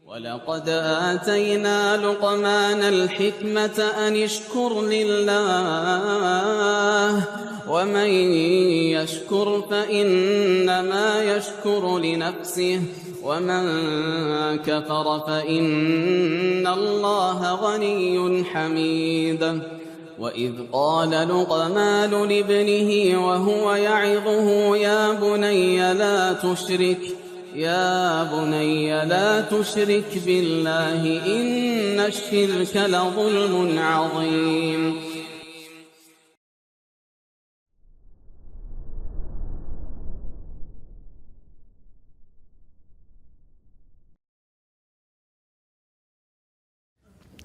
ولقد آتينا لقمان الحكمة أن اشكر لله ومن يشكر فإنما يشكر لنفسه ومن كفر فإن الله غني حميد وإذ قال لقمان لابنه وهو يعظه يا بني لا تشرك بالله إن الشرك لظلم عظيم.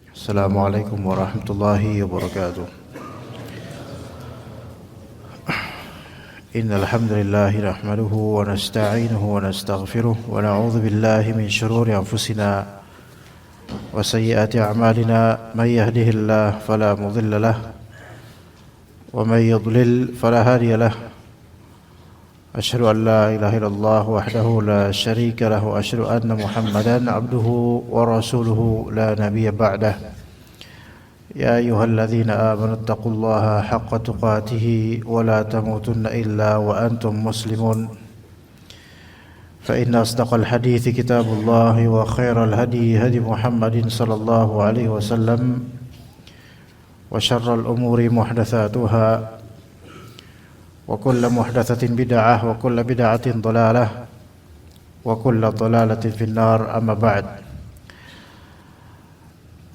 Assalamualaikum warahmatullahi wabarakatuh. Innal hamdalillah nahmaduhu wa nasta'inuhu wa nastaghfiruh wa na'udzu billahi min shururi anfusina wa sayyiati a'malina may yahdihillahu fala mudilla lahu wa may yudlil fala hadiya lahu. Asyhadu an la ilaha illallah wahdahu la syarika lahu wa asyhadu anna Muhammadan abduhu wa rasuluhu la nabiyya ba'dah. يا أيها الذين آمنوا اتقوا الله حق تقاته ولا تموتن إلا وأنتم مسلمون فإن أصدق الحديث كتاب الله وخير الهدي هدي محمد صلى الله عليه وسلم وشر الأمور محدثاتها وكل محدثة بدعة وكل بدعة ضلالة وكل ضلالة في النار. أما بعد.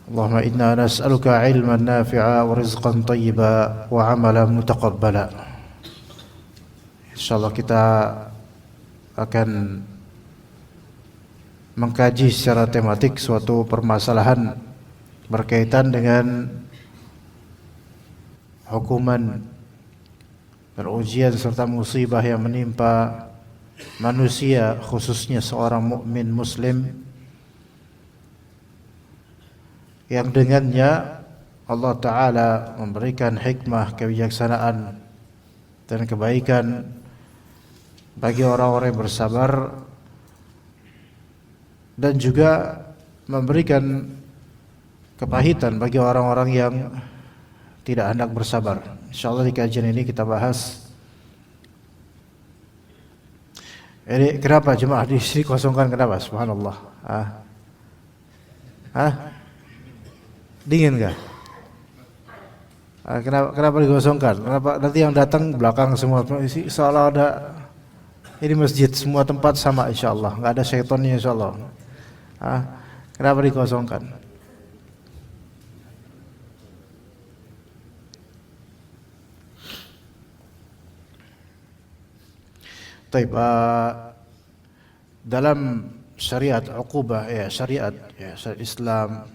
Allahumma inna nas'aluka ilman nafi'a wa rizqan tayyiba wa amalan mutaqabbala. Insyaallah kita akan mengkaji secara tematik suatu permasalahan berkaitan dengan hukuman dan ujian serta musibah yang menimpa manusia, khususnya seorang mukmin muslim, yang dengannya Allah Ta'ala memberikan hikmah, kebijaksanaan dan kebaikan bagi orang-orang yang bersabar, dan juga memberikan kepahitan bagi orang-orang yang tidak hendak bersabar. InsyaAllah di kajian ini kita bahas ini kenapa jemaah di sini kosongkan, kenapa? Subhanallah. Dingin kah? Kenapa digosongkan? Kenapa nanti yang datang belakang semua seolah ada ini masjid, semua tempat sama insyaallah, enggak ada syaitannya insyaallah. Kenapa dikosongkan? Baik, dalam syariat uqubah syariat Islam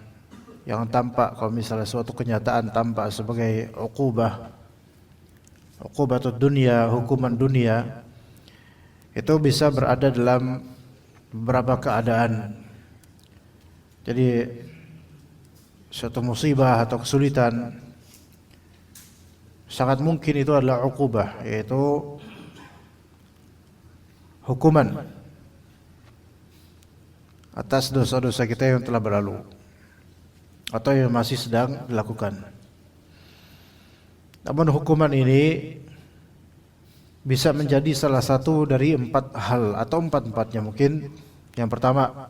yang tampak, kalau misalnya suatu kenyataan tampak sebagai uqubatud dunia, hukuman dunia, itu bisa berada dalam beberapa keadaan. Jadi suatu musibah atau kesulitan sangat mungkin itu adalah uqubah, yaitu hukuman atas dosa-dosa kita yang telah berlalu atau yang masih sedang dilakukan. Namun hukuman ini bisa menjadi salah satu dari 4 hal atau 4-empatnya mungkin. Yang pertama,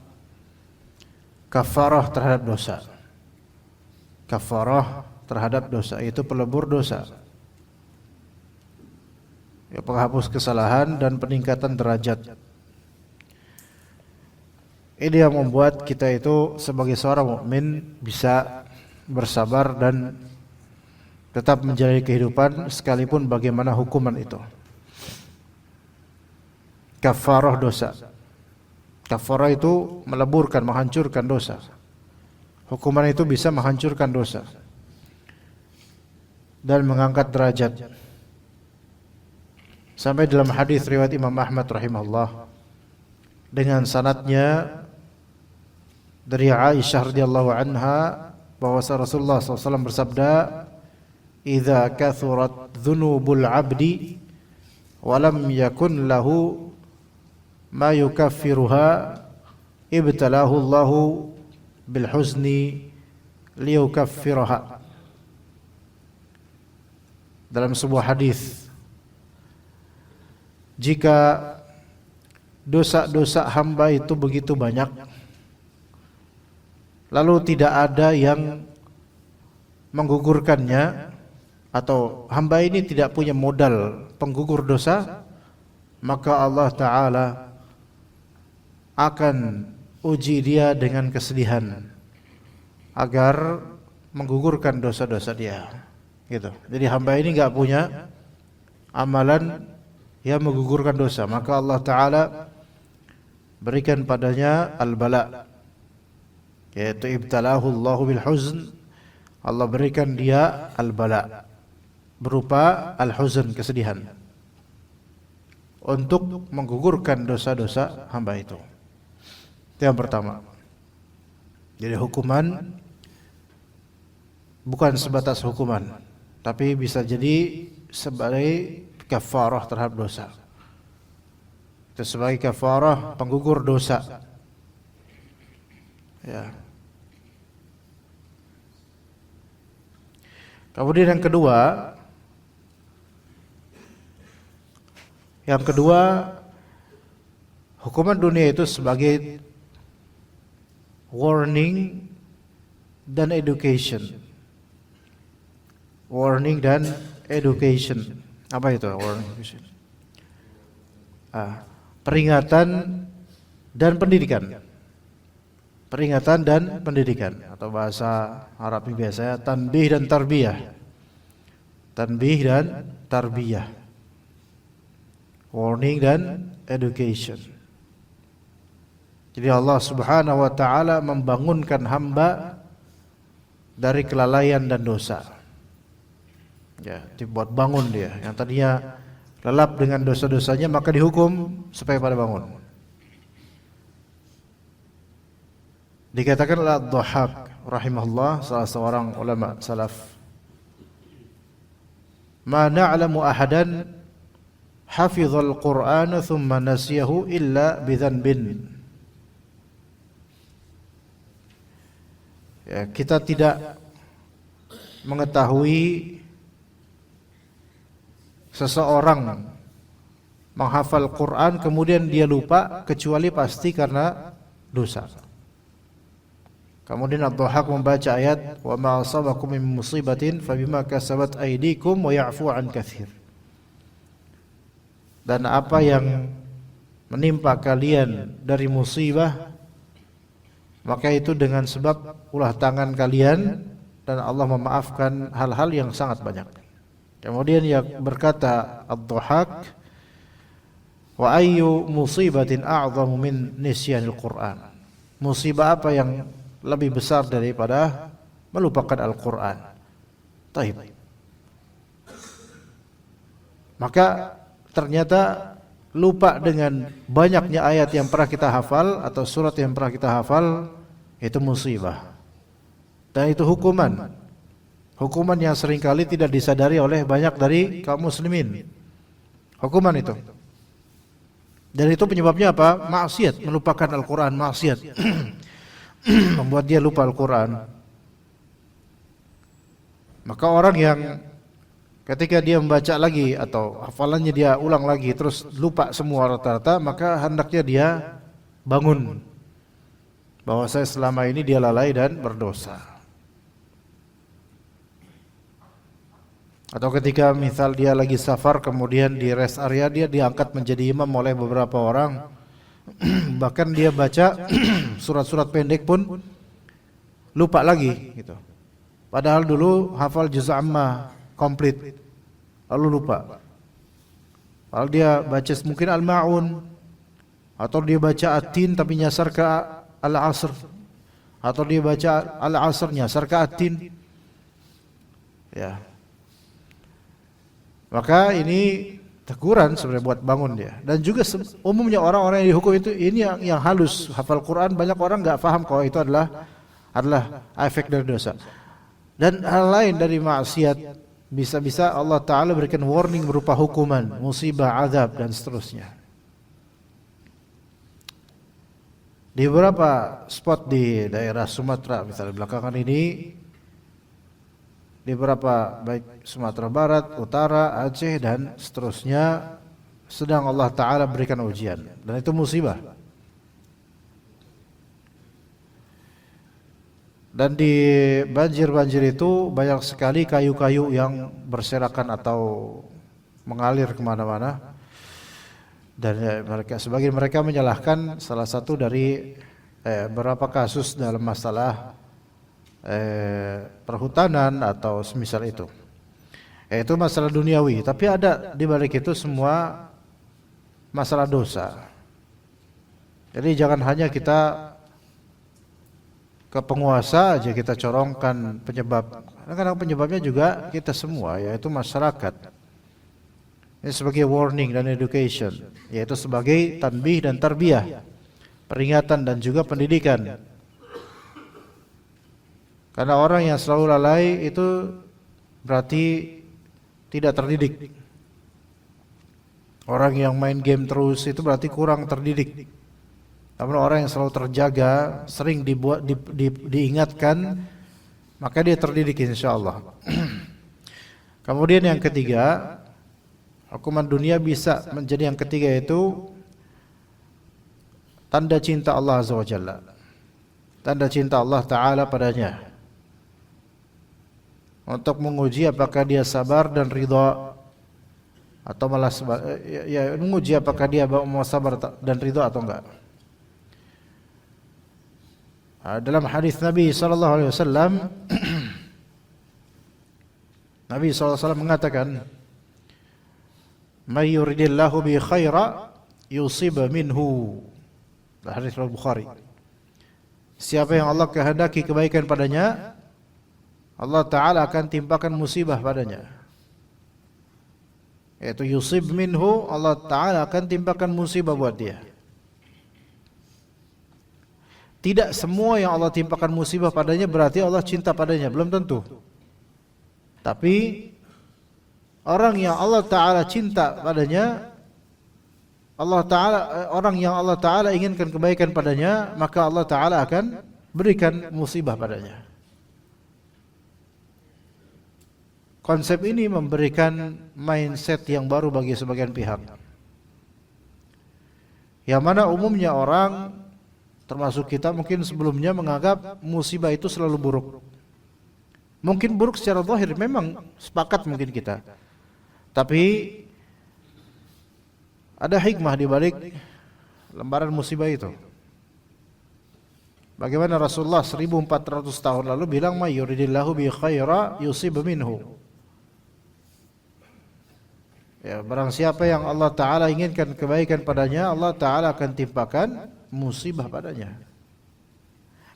kafarah terhadap dosa. Kafarah terhadap dosa, yaitu pelebur dosa, penghapus kesalahan dan peningkatan derajat. Ini yang membuat kita itu sebagai seorang mukmin bisa bersabar dan tetap menjalani kehidupan sekalipun bagaimana hukuman itu. Kafarah dosa. Kafarah itu meleburkan, menghancurkan dosa. Hukuman itu bisa menghancurkan dosa dan mengangkat derajat. Sampai dalam hadis riwayat Imam Ahmad rahimahullah dengan sanadnya dari Aisyah radhiyallahu anha bahwa Rasulullah SAW bersabda, "Idza kathurat dzunubul 'abdi wa lam yakun lahu ma yukaffiruha ibtalahu Allahu bil huzni liyukaffiraha. Dalam sebuah hadis, jika dosa-dosa hamba itu begitu banyak, lalu tidak ada yang menggugurkannya, atau hamba ini tidak punya modal penggugur dosa, maka Allah Ta'ala akan uji dia dengan kesedihan agar menggugurkan dosa-dosa dia. Gitu. Jadi hamba ini enggak punya amalan yang menggugurkan dosa, maka Allah Ta'ala berikan padanya al-bala, yaitu ibtalahu Allahu bil huzn. Allah berikan dia al-bala berupa al-huzn, kesedihan, untuk menggugurkan dosa-dosa hamba itu. Itu yang pertama. Jadi hukuman bukan sebatas hukuman, tapi bisa jadi sebagai kafarah terhadap dosa. Itu sebagai kafarah penggugur dosa. Ya. Kemudian yang kedua, hukuman dunia itu sebagai warning dan education. Warning dan education. Apa itu warning education? Peringatan dan pendidikan. Peringatan dan pendidikan, atau bahasa Arab biasanya tanbih dan tarbiyah. Tanbih dan tarbiyah. Warning dan education. Jadi Allah Subhanahu wa taala membangunkan hamba dari kelalaian dan dosa. Ya, dibuat bangun dia. Yang tadinya lelap dengan dosa-dosanya, maka dihukum supaya pada bangun. Dikatakan oleh Ad-Dhahhak rahimahullah, salah seorang ulama salaf, "Ma na'lamu ahadan hafizal Qur'ana thumma nasiyahu illa bidhanbin." Ya, kita tidak mengetahui seseorang menghafal Quran kemudian dia lupa kecuali pasti karena dosa. Kemudian Ad-Dhahhak membaca ayat, "Wa ma asabakum min musibatin fabima kasabat aydikum wa ya'fu an katsir." Dan apa yang menimpa kalian dari musibah, maka itu dengan sebab ulah tangan kalian, dan Allah memaafkan hal-hal yang sangat banyak. Kemudian ia berkata Ad-Dhahhak, "Wa ayyu musibatin a'zamu min nisyanil Qur'an?" Musibah apa yang lebih besar daripada melupakan Al-Quran? Taib. Maka ternyata lupa dengan banyaknya ayat yang pernah kita hafal atau surat yang pernah kita hafal itu musibah. Dan itu hukuman. Hukuman yang seringkali tidak disadari oleh banyak dari kaum muslimin. Hukuman itu. Dan itu penyebabnya apa? Maksiat, melupakan Al-Quran, maksiat. Membuat dia lupa Al-Quran. Maka orang yang ketika dia membaca lagi atau hafalannya dia ulang lagi terus lupa semua rata-rata, maka hendaknya dia bangun bahwa saya selama ini dia lalai dan berdosa. Atau ketika misal dia lagi safar kemudian di rest area dia diangkat menjadi imam oleh beberapa orang, bahkan dia baca surat-surat pendek pun lupa lagi gitu. Padahal dulu hafal juz amma komplit, lalu lupa. Padahal dia baca mungkin Al-Ma'un, atau dia baca At-Tin tapi nyasar ke Al-Asr, atau dia baca Al-Asr nyasar ke At-Tin. Ya. Maka ini teguran sebenarnya buat bangun dia. Dan juga umumnya orang-orang yang dihukum itu ini yang halus hafal Quran, banyak orang enggak paham kalau itu adalah efek dari dosa. Dan hal lain dari maksiat, bisa-bisa Allah Ta'ala berikan warning berupa hukuman, musibah, azab dan seterusnya. Di beberapa spot di daerah Sumatera, misalnya belakangan ini, di beberapa baik Sumatera Barat, Utara, Aceh dan seterusnya sedang Allah Ta'ala berikan ujian, dan itu musibah. Dan di banjir-banjir itu banyak sekali kayu-kayu yang berserakan atau mengalir kemana-mana. Dan sebagian mereka menyalahkan salah satu dari beberapa kasus dalam masalah perhutanan atau semisal itu. Itu masalah duniawi, tapi ada di balik itu semua masalah dosa. Jadi jangan hanya kita ke penguasa aja kita corongkan penyebab. Kadang-kadang penyebabnya juga kita semua, yaitu masyarakat. Ini sebagai warning dan education, yaitu sebagai tanbih dan tarbiyah, peringatan dan juga pendidikan. Karena orang yang selalu lalai itu berarti tidak terdidik. Orang yang main game terus itu berarti kurang terdidik. Namun orang yang selalu terjaga, sering diingatkan, maka dia terdidik insyaallah. Kemudian yang ketiga, hukuman dunia bisa menjadi yang ketiga, yaitu tanda cinta Allah Azza wa Jalla. Tanda cinta Allah Ta'ala padanya, untuk menguji apakah dia sabar dan ridha, atau malah menguji apakah dia mau sabar dan ridha atau enggak. Dalam hadis Nabi sallallahu alaihi wasallam, Nabi sallallahu alaihi wasallam mengatakan, "May yuridillahu bi khaira yusib minhu." Hadis Bukhari. Siapa yang Allah kehendaki kebaikan padanya, Allah Ta'ala akan timpakan musibah padanya. Yaitu yusib minhu, Allah Ta'ala akan timpakan musibah buat dia. Tidak semua yang Allah timpakan musibah padanya berarti Allah cinta padanya, belum tentu. Tapi orang yang Allah Ta'ala cinta padanya, orang yang Allah Ta'ala inginkan kebaikan padanya, maka Allah Ta'ala akan berikan musibah padanya. Konsep ini memberikan mindset yang baru bagi sebagian pihak, yang mana umumnya orang, termasuk kita mungkin sebelumnya, menganggap musibah itu selalu buruk. Mungkin buruk secara zahir, memang sepakat mungkin kita. Tapi ada hikmah di balik lembaran musibah itu. Bagaimana Rasulullah 1400 tahun lalu bilang, "May yuridillahu bi khaira yusib minhu." Ya, barang siapa yang Allah Ta'ala inginkan kebaikan padanya, Allah Ta'ala akan timpakan musibah padanya.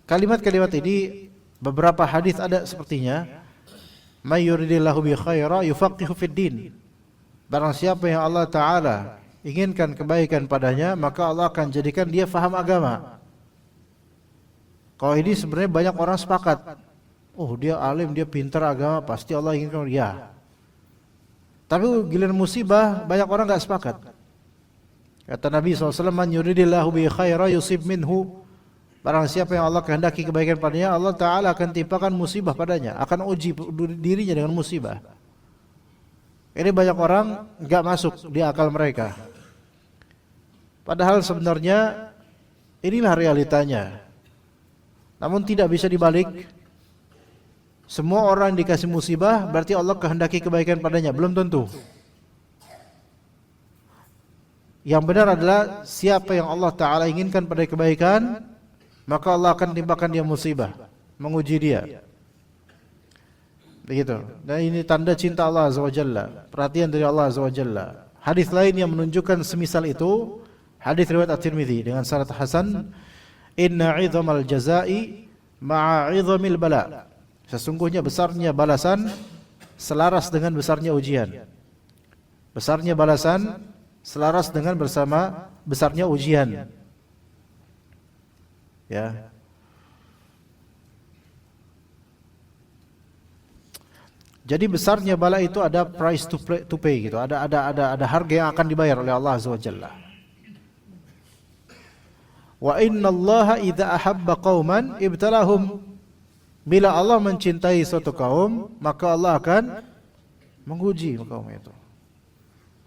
Kalimat-kalimat ini beberapa hadis ada sepertinya, "May yuridillahu bi khaira yufaqihu fid din." Barang siapa yang Allah Ta'ala inginkan kebaikan padanya, maka Allah akan jadikan dia faham agama. Kalau ini sebenarnya banyak orang sepakat, oh dia alim, dia pintar agama, pasti Allah inginkan dia. Tapi giliran musibah banyak orang enggak sepakat. Kata Nabi SAW, "Man yuridillahu bi khaira yusib minhu." Barang siapa yang Allah kehendaki kebaikan padanya, Allah Ta'ala akan timpakan musibah padanya, akan uji dirinya dengan musibah. Ini banyak orang enggak masuk di akal mereka. Padahal sebenarnya inilah realitanya. Namun tidak bisa dibalik. Semua orang dikasih musibah berarti Allah kehendaki kebaikan padanya, belum tentu. Yang benar adalah siapa yang Allah Ta'ala inginkan pada kebaikan, maka Allah akan timpakan dia musibah, menguji dia. Begitu. Dan ini tanda cinta Allah Azza wa Jalla, perhatian dari Allah Azza wa Jalla. Hadis lain yang menunjukkan semisal itu, hadis riwayat At-Tirmidzi dengan sanad hasan, "Inna 'idhamal jazaa'i ma'a 'idhamil bala." Sesungguhnya besarnya balasan selaras dengan besarnya ujian. Besarnya balasan selaras dengan besarnya ujian. Ya. Jadi besarnya bala itu ada price to pay gitu. Ada harga yang akan dibayar oleh Allah Azza wa Jalla. Wa innallaha idza ahabba qauman ibtalahum. Bila Allah mencintai suatu kaum, maka Allah akan menguji kaum itu.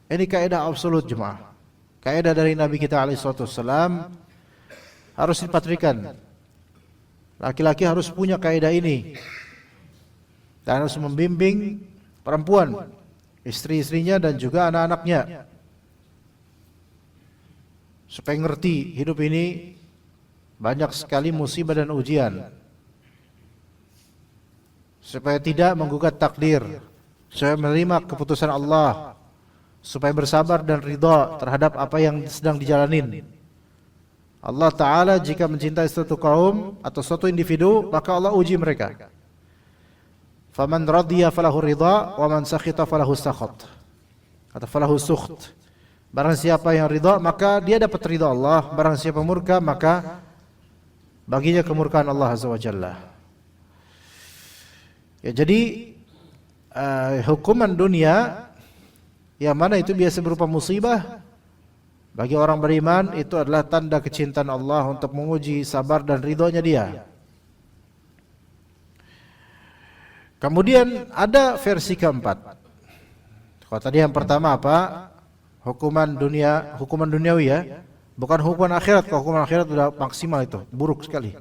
Ini kaidah absolut jemaah. Kaidah dari Nabi kita alaihi wasallam harus dipatrikan. Laki-laki harus punya kaidah ini. Dan harus membimbing perempuan, istri-istrinya dan juga anak-anaknya, supaya ngerti hidup ini banyak sekali musibah dan ujian, supaya tidak menggugat takdir, supaya menerima keputusan Allah, supaya bersabar dan ridha terhadap apa yang sedang dijalanin. Allah Ta'ala jika mencintai suatu kaum atau suatu individu, maka Allah uji mereka. Faman radiya falahu ridha, wa man sakhita falahu sakhat, atau falahu sukht. Barang siapa yang ridha, maka dia dapat ridha Allah. Barang siapa murka, maka baginya kemurkaan Allah Azza wa Jalla. Ya, jadi hukuman dunia yang mana itu biasa berupa musibah, bagi orang beriman itu adalah tanda kecintaan Allah untuk menguji sabar dan ridhonya dia. Kemudian ada versi keempat. Kalau tadi yang pertama apa? Hukuman dunia, hukuman duniawi ya, bukan hukuman akhirat. Kalau hukuman akhirat sudah maksimal, itu buruk sekali.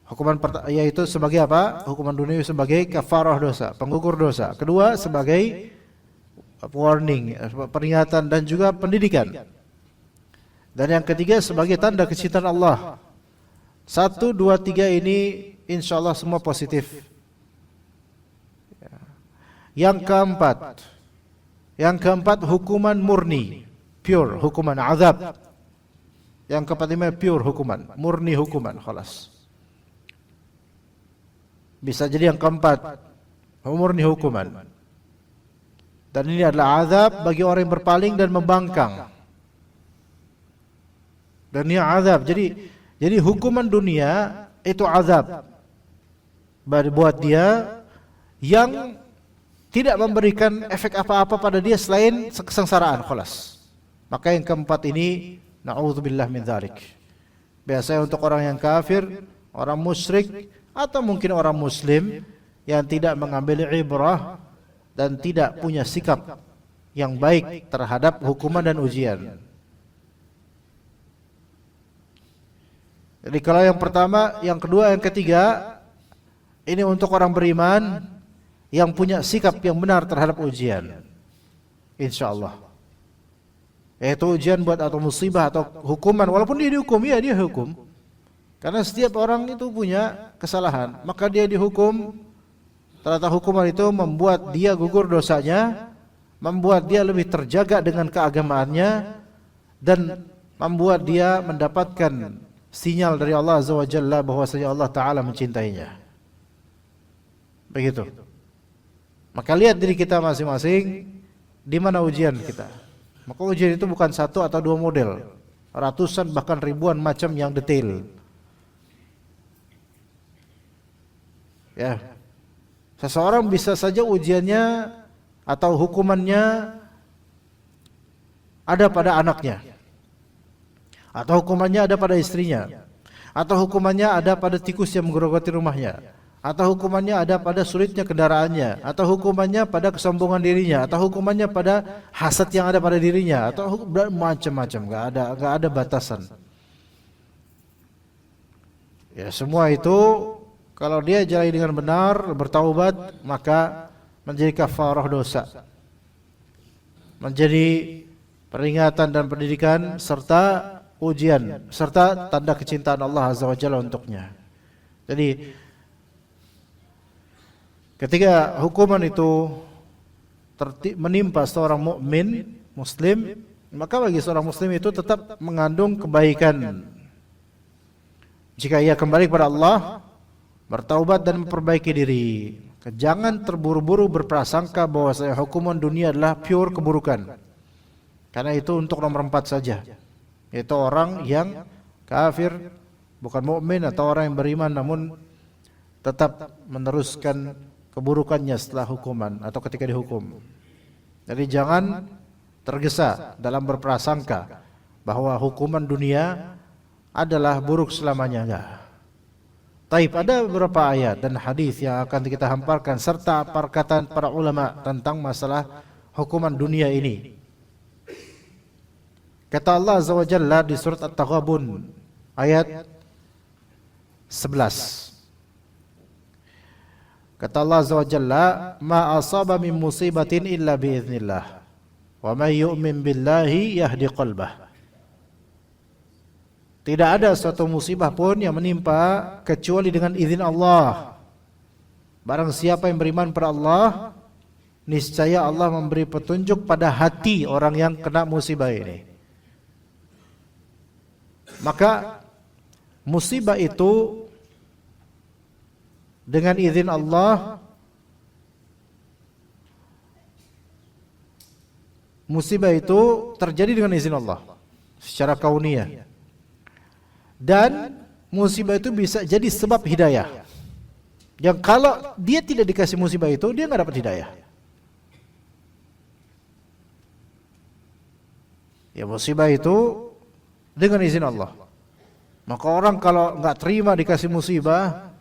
Hukuman yaitu sebagai apa? Hukuman duniawi sebagai kafarah dosa, penggugur dosa. Kedua sebagai warning, peringatan dan juga pendidikan. Dan yang ketiga sebagai tanda kecintaan Allah. 1, 2, 3 ini insya Allah semua positif. Yang keempat hukuman murni, pure hukuman azab. Yang keempat ini pure hukuman, murni hukuman, khalas. Bisa jadi yang keempat murni hukuman. Dan ini adalah azab bagi orang yang berpaling dan membangkang. Dan ini azab. Jadi hukuman dunia itu azab buat dia yang tidak memberikan efek apa-apa pada dia selain kesengsaraan, khalas. Maka yang keempat ini, na'udzubillah min dzalik. Biasanya untuk orang yang kafir, orang musyrik, atau mungkin orang muslim yang tidak mengambil ibrah dan tidak punya sikap yang baik terhadap hukuman dan ujian. Jadi kalau yang pertama, yang kedua, yang ketiga, ini untuk orang beriman yang punya sikap yang benar terhadap ujian, insyaallah. Yaitu ujian buat atau musibah atau hukuman, walaupun dia dihukum, ya dia hukum. Karena setiap orang itu punya kesalahan, maka dia dihukum. Ternyata hukuman itu membuat dia gugur dosanya, membuat dia lebih terjaga dengan keagamaannya, dan membuat dia mendapatkan sinyal dari Allah Azza wa Jalla bahwasanya Allah Ta'ala mencintainya. Begitu. Maka lihat diri kita masing-masing, di mana ujian kita. Maka ujian itu bukan 1 atau 2 model, ratusan bahkan ribuan macam yang detail. Ya, seseorang bisa saja ujiannya atau hukumannya ada pada anaknya, atau hukumannya ada pada istrinya, atau hukumannya ada pada tikus yang menggerogoti rumahnya, atau hukumannya ada pada sulitnya kendaraannya, atau hukumannya pada kesombongan dirinya, atau hukumannya pada hasad yang ada pada dirinya, atau macam-macam, enggak ada batasan. Ya, semua itu kalau dia jalani dengan benar, bertaubat, maka menjadi kafarah dosa, menjadi peringatan dan pendidikan serta ujian serta tanda kecintaan Allah Azza wa Jalla untuknya. Jadi ketika hukuman itu menimpa seorang mukmin muslim, maka bagi seorang muslim itu tetap mengandung kebaikan. Jika ia kembali kepada Allah, bertaubat dan memperbaiki diri, jangan terburu-buru berprasangka bahwa hukuman dunia adalah pure keburukan. Karena itu untuk nomor 4 saja, yaitu orang yang kafir, bukan mukmin, atau orang yang beriman namun tetap meneruskan keburukannya setelah hukuman atau ketika dihukum. Jadi jangan tergesa dalam berprasangka bahwa hukuman dunia adalah buruk selamanya, enggak. Taib, ada beberapa ayat dan hadis yang akan kita hamparkan serta perkataan para ulama tentang masalah hukuman dunia ini. Kata Allah Azza wa Jalla di surat At-Taghabun ayat 11. Kata Allah Azza wa Jalla, "Ma asaba min musibatin illa biiznillah, wa may yu'min billahi yahdi qalbah." Tidak ada suatu musibah pun yang menimpa kecuali dengan izin Allah. Barang siapa yang beriman pada Allah, niscaya Allah memberi petunjuk pada hati orang yang kena musibah ini. Maka musibah itu dengan izin Allah, musibah itu terjadi dengan izin Allah secara kauniyah. Dan musibah itu bisa jadi sebab hidayah. Yang kalau dia tidak dikasih musibah itu, dia nggak dapat hidayah. Ya, musibah itu dengan izin Allah. Maka orang kalau nggak terima dikasih musibah,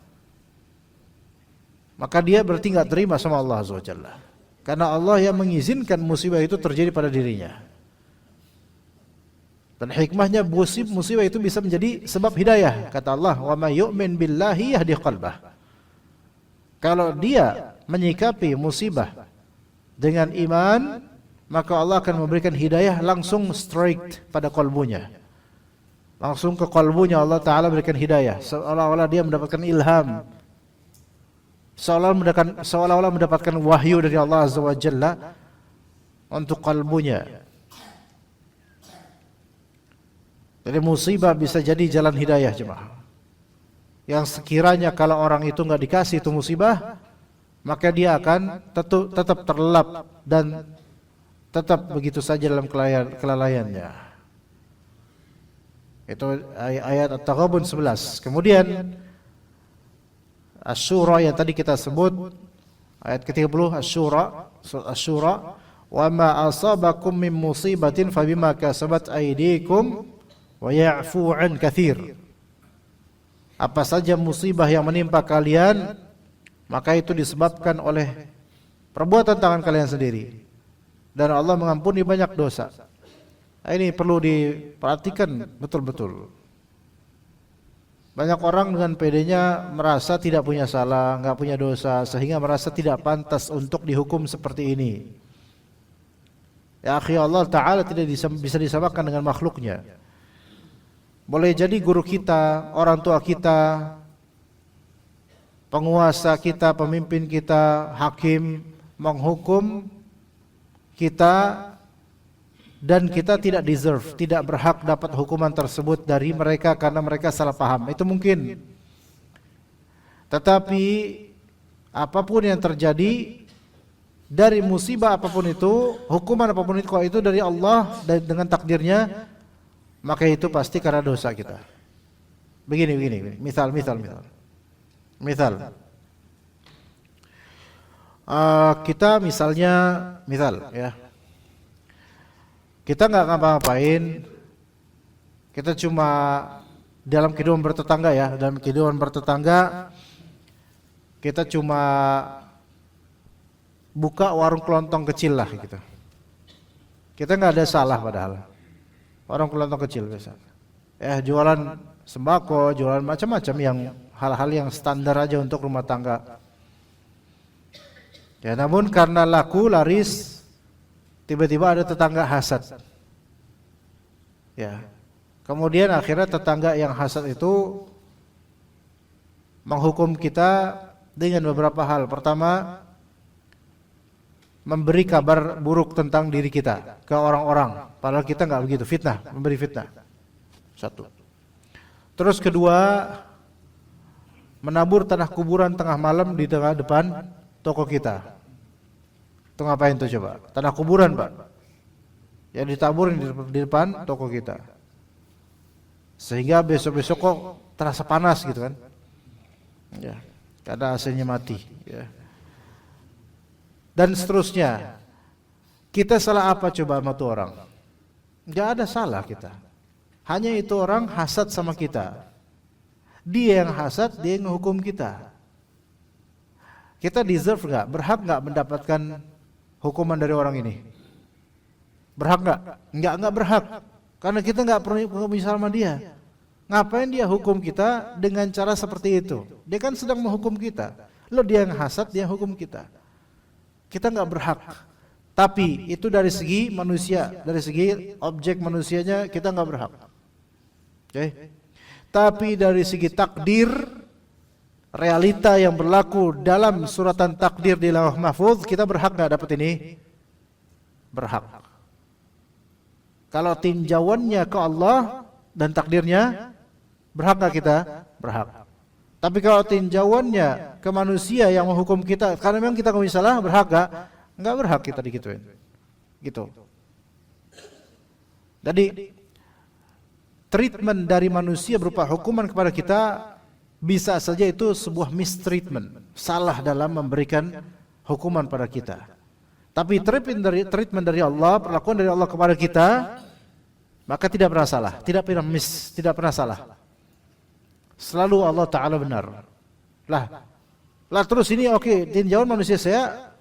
maka dia berarti nggak terima sama Allah Azza wa Jalla. Karena Allah yang mengizinkan musibah itu terjadi pada dirinya. Dan hikmahnya musibah itu bisa menjadi sebab hidayah. Kata Allah, "Wa may yu'min billahi yahdi qalbah." Kalau dia menyikapi musibah dengan iman, maka Allah akan memberikan hidayah langsung straight pada kalbunya. Langsung ke kalbunya Allah Ta'ala berikan hidayah. Seolah-olah dia mendapatkan ilham, seolah-olah mendapatkan wahyu dari Allah Azza wa Jalla untuk kalbunya. Jadi musibah bisa jadi jalan hidayah, jemaah. Yang sekiranya kalau orang itu nggak dikasih itu musibah, maka dia akan tetap terlelap dan tetap begitu saja dalam kelalaiannya. Itu ayat At-Taghabun 11. Kemudian Asy-Syura yang tadi kita sebut, ayat ke-30 Asy-Syura, surat Asy-Syura, "Wa ma asabakum min musibatin fabima kasabat aydikum wa ya'fu 'an katsir." Apa saja musibah yang menimpa kalian, maka itu disebabkan oleh perbuatan tangan kalian sendiri, dan Allah mengampuni banyak dosa. Ini perlu diperhatikan betul-betul. Banyak orang dengan pedenya merasa tidak punya salah, enggak punya dosa, sehingga merasa tidak pantas untuk dihukum seperti ini. Ya akhi, Allah Ta'ala tidak bisa disamakan dengan makhluknya. Boleh jadi guru kita, orang tua kita, penguasa kita, pemimpin kita, hakim menghukum kita, dan kita tidak deserve, tidak berhak dapat hukuman tersebut dari mereka karena mereka salah paham. Itu mungkin. Tetapi apapun yang terjadi, dari musibah apapun itu, hukuman apapun itu, kalau itu dari Allah dan dengan takdirnya, maka itu pasti karena dosa kita. Begini. Misal. Kita misalnya, ya, kita nggak ngapa-ngapain, kita cuma dalam kehidupan bertetangga, ya, dalam kehidupan bertetangga, kita cuma buka warung kelontong kecil lah, gitu. Kita nggak ada salah padahal. Warung kelontong kecil biasa. Jualan sembako, jualan macam-macam yang hal-hal yang standar aja untuk rumah tangga. Ya, namun karena laku laris, tiba-tiba ada tetangga hasad. Ya. Kemudian akhirnya tetangga yang hasad itu menghukum kita dengan beberapa hal. Pertama, memberi kabar buruk tentang diri kita ke orang-orang, padahal kita nggak begitu. Fitnah, memberi fitnah. Satu. Terus kedua, menabur tanah kuburan tengah malam di tengah depan toko kita. Itu ngapain tuh coba? Tanah kuburan, Pak, yang ditaburin di depan toko kita, sehingga besok-besok kok terasa panas gitu kan? Ya, karena AC-nya mati. Ya. Dan seterusnya. Kita salah apa coba sama tuh orang? Enggak ada salah kita. Hanya itu orang hasad sama kita. Dia yang hasad, dia yang menghukum kita. Kita deserve nggak, berhak nggak mendapatkan hukuman dari orang ini? Berhak nggak? Nggak berhak. Karena kita nggak pernah misal sama dia. Ngapain dia hukum kita dengan cara seperti itu? Dia kan sedang menghukum kita. Lo dia yang hasad, dia yang hukum kita. Kita nggak berhak. Tapi itu dari segi manusia, dari segi objek manusianya kita nggak berhak. Oke? Tapi dari segi takdir, realita yang berlaku dalam suratan takdir di Lauh Mahfuz, kita berhak nggak dapat ini? Berhak. Kalau tinjauannya ke Allah dan takdirnya, berhak nggak kita? Berhak. Tapi kalau tinjauannya ke manusia yang menghukum kita, karena memang kita nggak salah, berhak nggak? Nggak berhak kita digituin. Gitu. Jadi treatment dari manusia berupa hukuman kepada kita bisa saja itu sebuah mistreatment, salah dalam memberikan hukuman pada kita. Tapi treatment dari Allah, perlakuan dari Allah kepada kita, maka tidak pernah salah, tidak pernah salah. Selalu Allah Ta'ala benar. Lah terus ini oke, tinjauan manusia saya,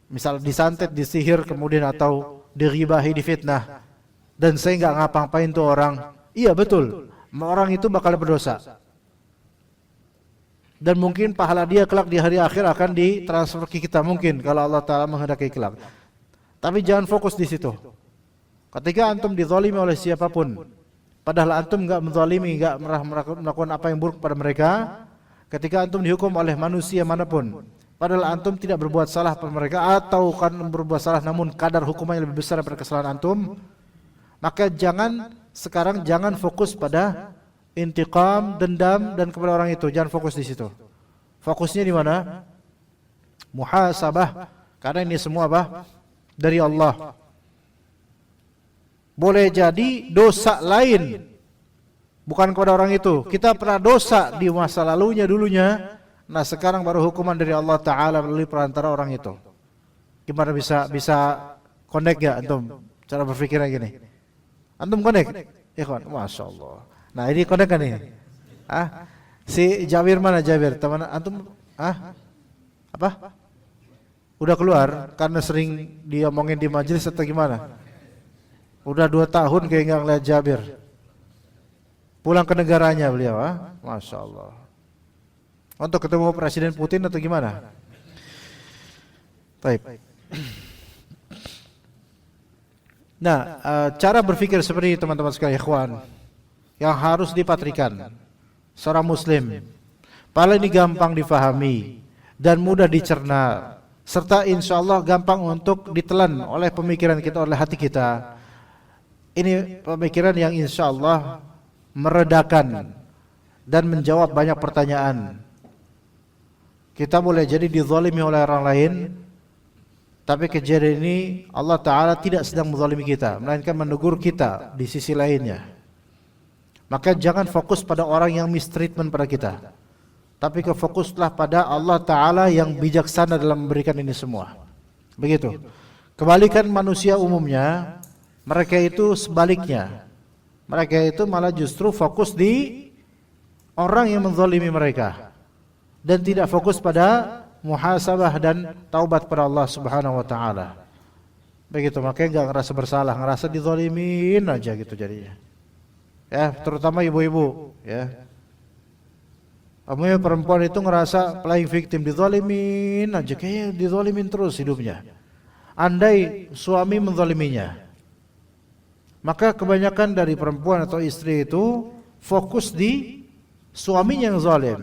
misal disantet, disihir, kemudian atau diribahi, difitnah, dan saya nggak ngapa-ngapain tuh orang. Iya betul, orang itu bakal berdosa. Dan mungkin pahala dia kelak di hari akhir akan ditransfer ke kita mungkin kalau Allah Ta'ala menghendaki kelak. Tapi jangan fokus di situ. Ketika antum dizalimi oleh siapapun, padahal antum enggak menzalimi, enggak melakukan apa yang buruk pada mereka, ketika antum dihukum oleh manusia manapun, padahal antum tidak berbuat salah pada mereka atau kan berbuat salah namun kadar hukumannya lebih besar daripada kesalahan antum, maka jangan fokus pada intiqam, dendam dan kepada orang itu, jangan fokus di situ. Fokusnya di mana? Muhasabah, karena ini semua apa? Dari Allah. Boleh jadi dosa lain bukan kepada orang itu. Kita pernah dosa di masa lalunya dulunya. Nah sekarang baru hukuman dari Allah Ta'ala melalui perantara orang itu. Gimana bisa connect ya antum? Cara berpikirnya gini. Antum connect? Ikhwan, Masya Allah. Nah ini connect kan nih? Si Jabir mana Jabir? Teman antum? Apa? Udah keluar karena sering diomongin di majelis atau gimana? Udah 2 tahun kayak nggak ngeliat Jabir. Pulang ke negaranya beliau, Masya Allah. Untuk ketemu Presiden Putin atau gimana? Baik. Nah, cara berpikir seperti teman-teman sekalian, ikhwan, yang harus dipatrikan seorang Muslim. Paling ini gampang difahami dan mudah dicerna, serta insya Allah gampang untuk ditelan oleh pemikiran kita, oleh hati kita. Ini pemikiran yang insya Allah meredakan dan menjawab banyak pertanyaan. Kita boleh jadi dizalimi oleh orang lain, tapi kejadian ini Allah Ta'ala tidak sedang menzalimi kita, melainkan menegur kita di sisi lainnya. Maka jangan fokus pada orang yang mistreatment pada kita, tapi fokuslah pada Allah Ta'ala yang bijaksana dalam memberikan ini semua. Begitu. Kebalikan manusia umumnya, mereka itu sebaliknya. Mereka itu malah justru fokus di orang yang menzalimi mereka dan tidak fokus pada muhasabah dan taubat pada Allah Subhanahu wa taala. Begitu, makanya enggak ngerasa bersalah, ngerasa dizalimin aja gitu jadinya. Ya, terutama ibu-ibu, ya. Amanya perempuan itu ngerasa playing victim, dizalimin aja, kayak dizalimin terus hidupnya. Andai suami menzaliminya, maka kebanyakan dari perempuan atau istri itu fokus di suaminya yang zalim.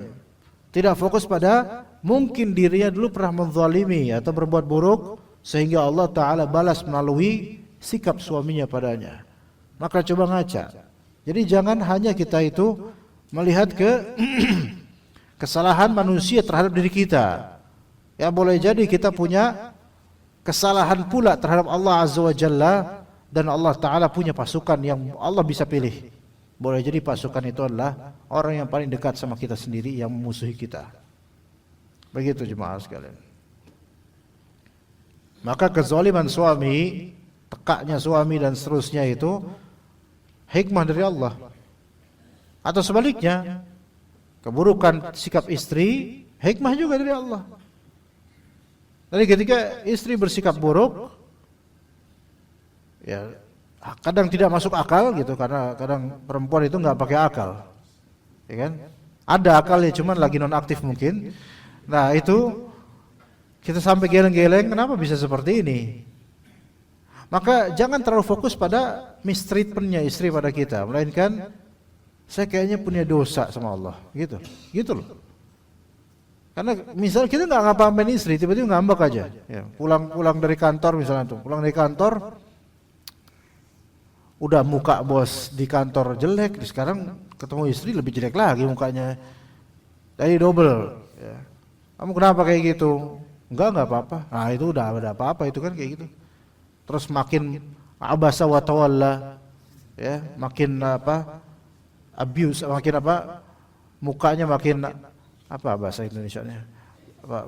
Tidak fokus pada mungkin dirinya dulu pernah menzalimi atau berbuat buruk sehingga Allah Ta'ala balas melalui sikap suaminya padanya. Maka coba ngaca. Jadi jangan hanya kita itu melihat ke kesalahan manusia terhadap diri kita. Ya boleh jadi kita punya kesalahan pula terhadap Allah Azza wa Jalla. Dan Allah Ta'ala punya pasukan yang Allah bisa pilih. Boleh jadi pasukan itu adalah orang yang paling dekat sama kita sendiri yang memusuhi kita. Begitu jemaah sekalian. Maka kezaliman suami, tekaknya suami dan seterusnya itu hikmah dari Allah. Atau sebaliknya, keburukan sikap istri, hikmah juga dari Allah. Jadi ketika istri bersikap buruk, ya kadang tidak masuk akal gitu, karena kadang perempuan itu nggak pakai akal, ya kan? Ada akalnya, cuman lagi non aktif mungkin. Nah itu kita sampai geleng-geleng, kenapa bisa seperti ini? Maka jangan terlalu fokus pada mistreatmentnya istri pada kita, melainkan saya kayaknya punya dosa sama Allah, gitu loh. Karena misal kita nggak ngapa-ngapain istri, tiba-tiba ngambek aja, ya, pulang dari kantor misalnya tuh, pulang dari kantor, udah muka bos di kantor jelek, sekarang ketemu istri lebih jelek lagi mukanya, jadi double. Ya. Kamu kenapa kayak gitu? Enggak apa-apa. Nah itu udah ada apa-apa itu kan kayak gitu. Terus makin abasa wa tawalla, ya, makin abuse, makin mukanya makin bahasa Indonesianya,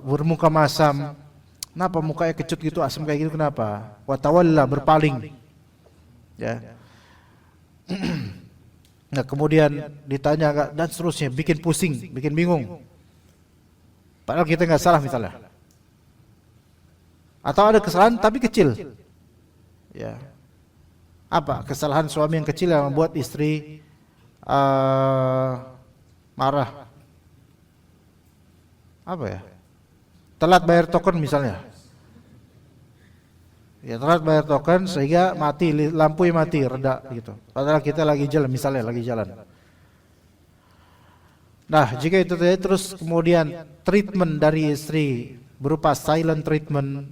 bermuka masam. Kenapa mukanya kecut gitu, asam kayak gitu, kenapa? Wa tawalla, berpaling, ya. Nah kemudian ditanya dan seterusnya, bikin pusing, bikin bingung, padahal kita nggak salah misalnya. Atau ada kesalahan tapi kecil, ya. Apa kesalahan suami yang kecil yang membuat istri marah? Apa ya? Telat bayar token misalnya. Ya, telat bayar token sehingga mati, lampunya mati, reda gitu. Padahal kita lagi jalan, misalnya lagi jalan. Nah, jika itu terus kemudian treatment dari istri berupa silent treatment,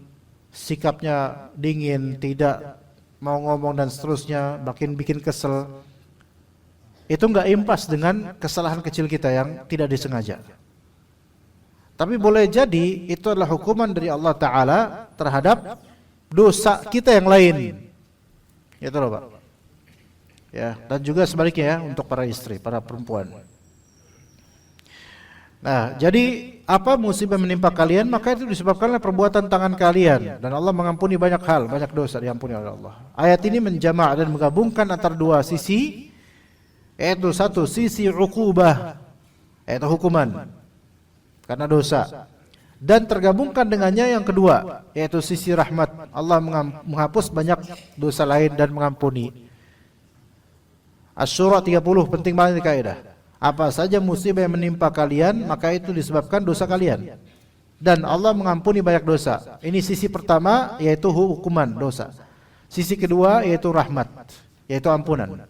sikapnya dingin, tidak mau ngomong dan seterusnya, bikin kesel, itu enggak impas dengan kesalahan kecil kita yang tidak disengaja. Tapi boleh jadi itu adalah hukuman dari Allah Ta'ala terhadap dosa kita yang lain. Itu loh Pak. Ya, dan juga sebaliknya ya, untuk para istri, para perempuan. Nah, jadi apa musibah menimpa kalian, maka itu disebabkan oleh perbuatan tangan kalian, dan Allah mengampuni banyak hal, banyak dosa diampuni oleh Allah. Ayat ini menjamak dan menggabungkan antara dua sisi, yaitu satu sisi uqubah, yaitu hukuman karena dosa, dan tergabungkan dengannya yang kedua, yaitu sisi rahmat. Allah menghapus banyak dosa lain dan mengampuni. Asy-Syura 30, penting banget kaidah. Apa saja musibah yang menimpa kalian, maka itu disebabkan dosa kalian, dan Allah mengampuni banyak dosa. Ini sisi pertama, yaitu hukuman dosa. Sisi kedua yaitu rahmat, yaitu ampunan.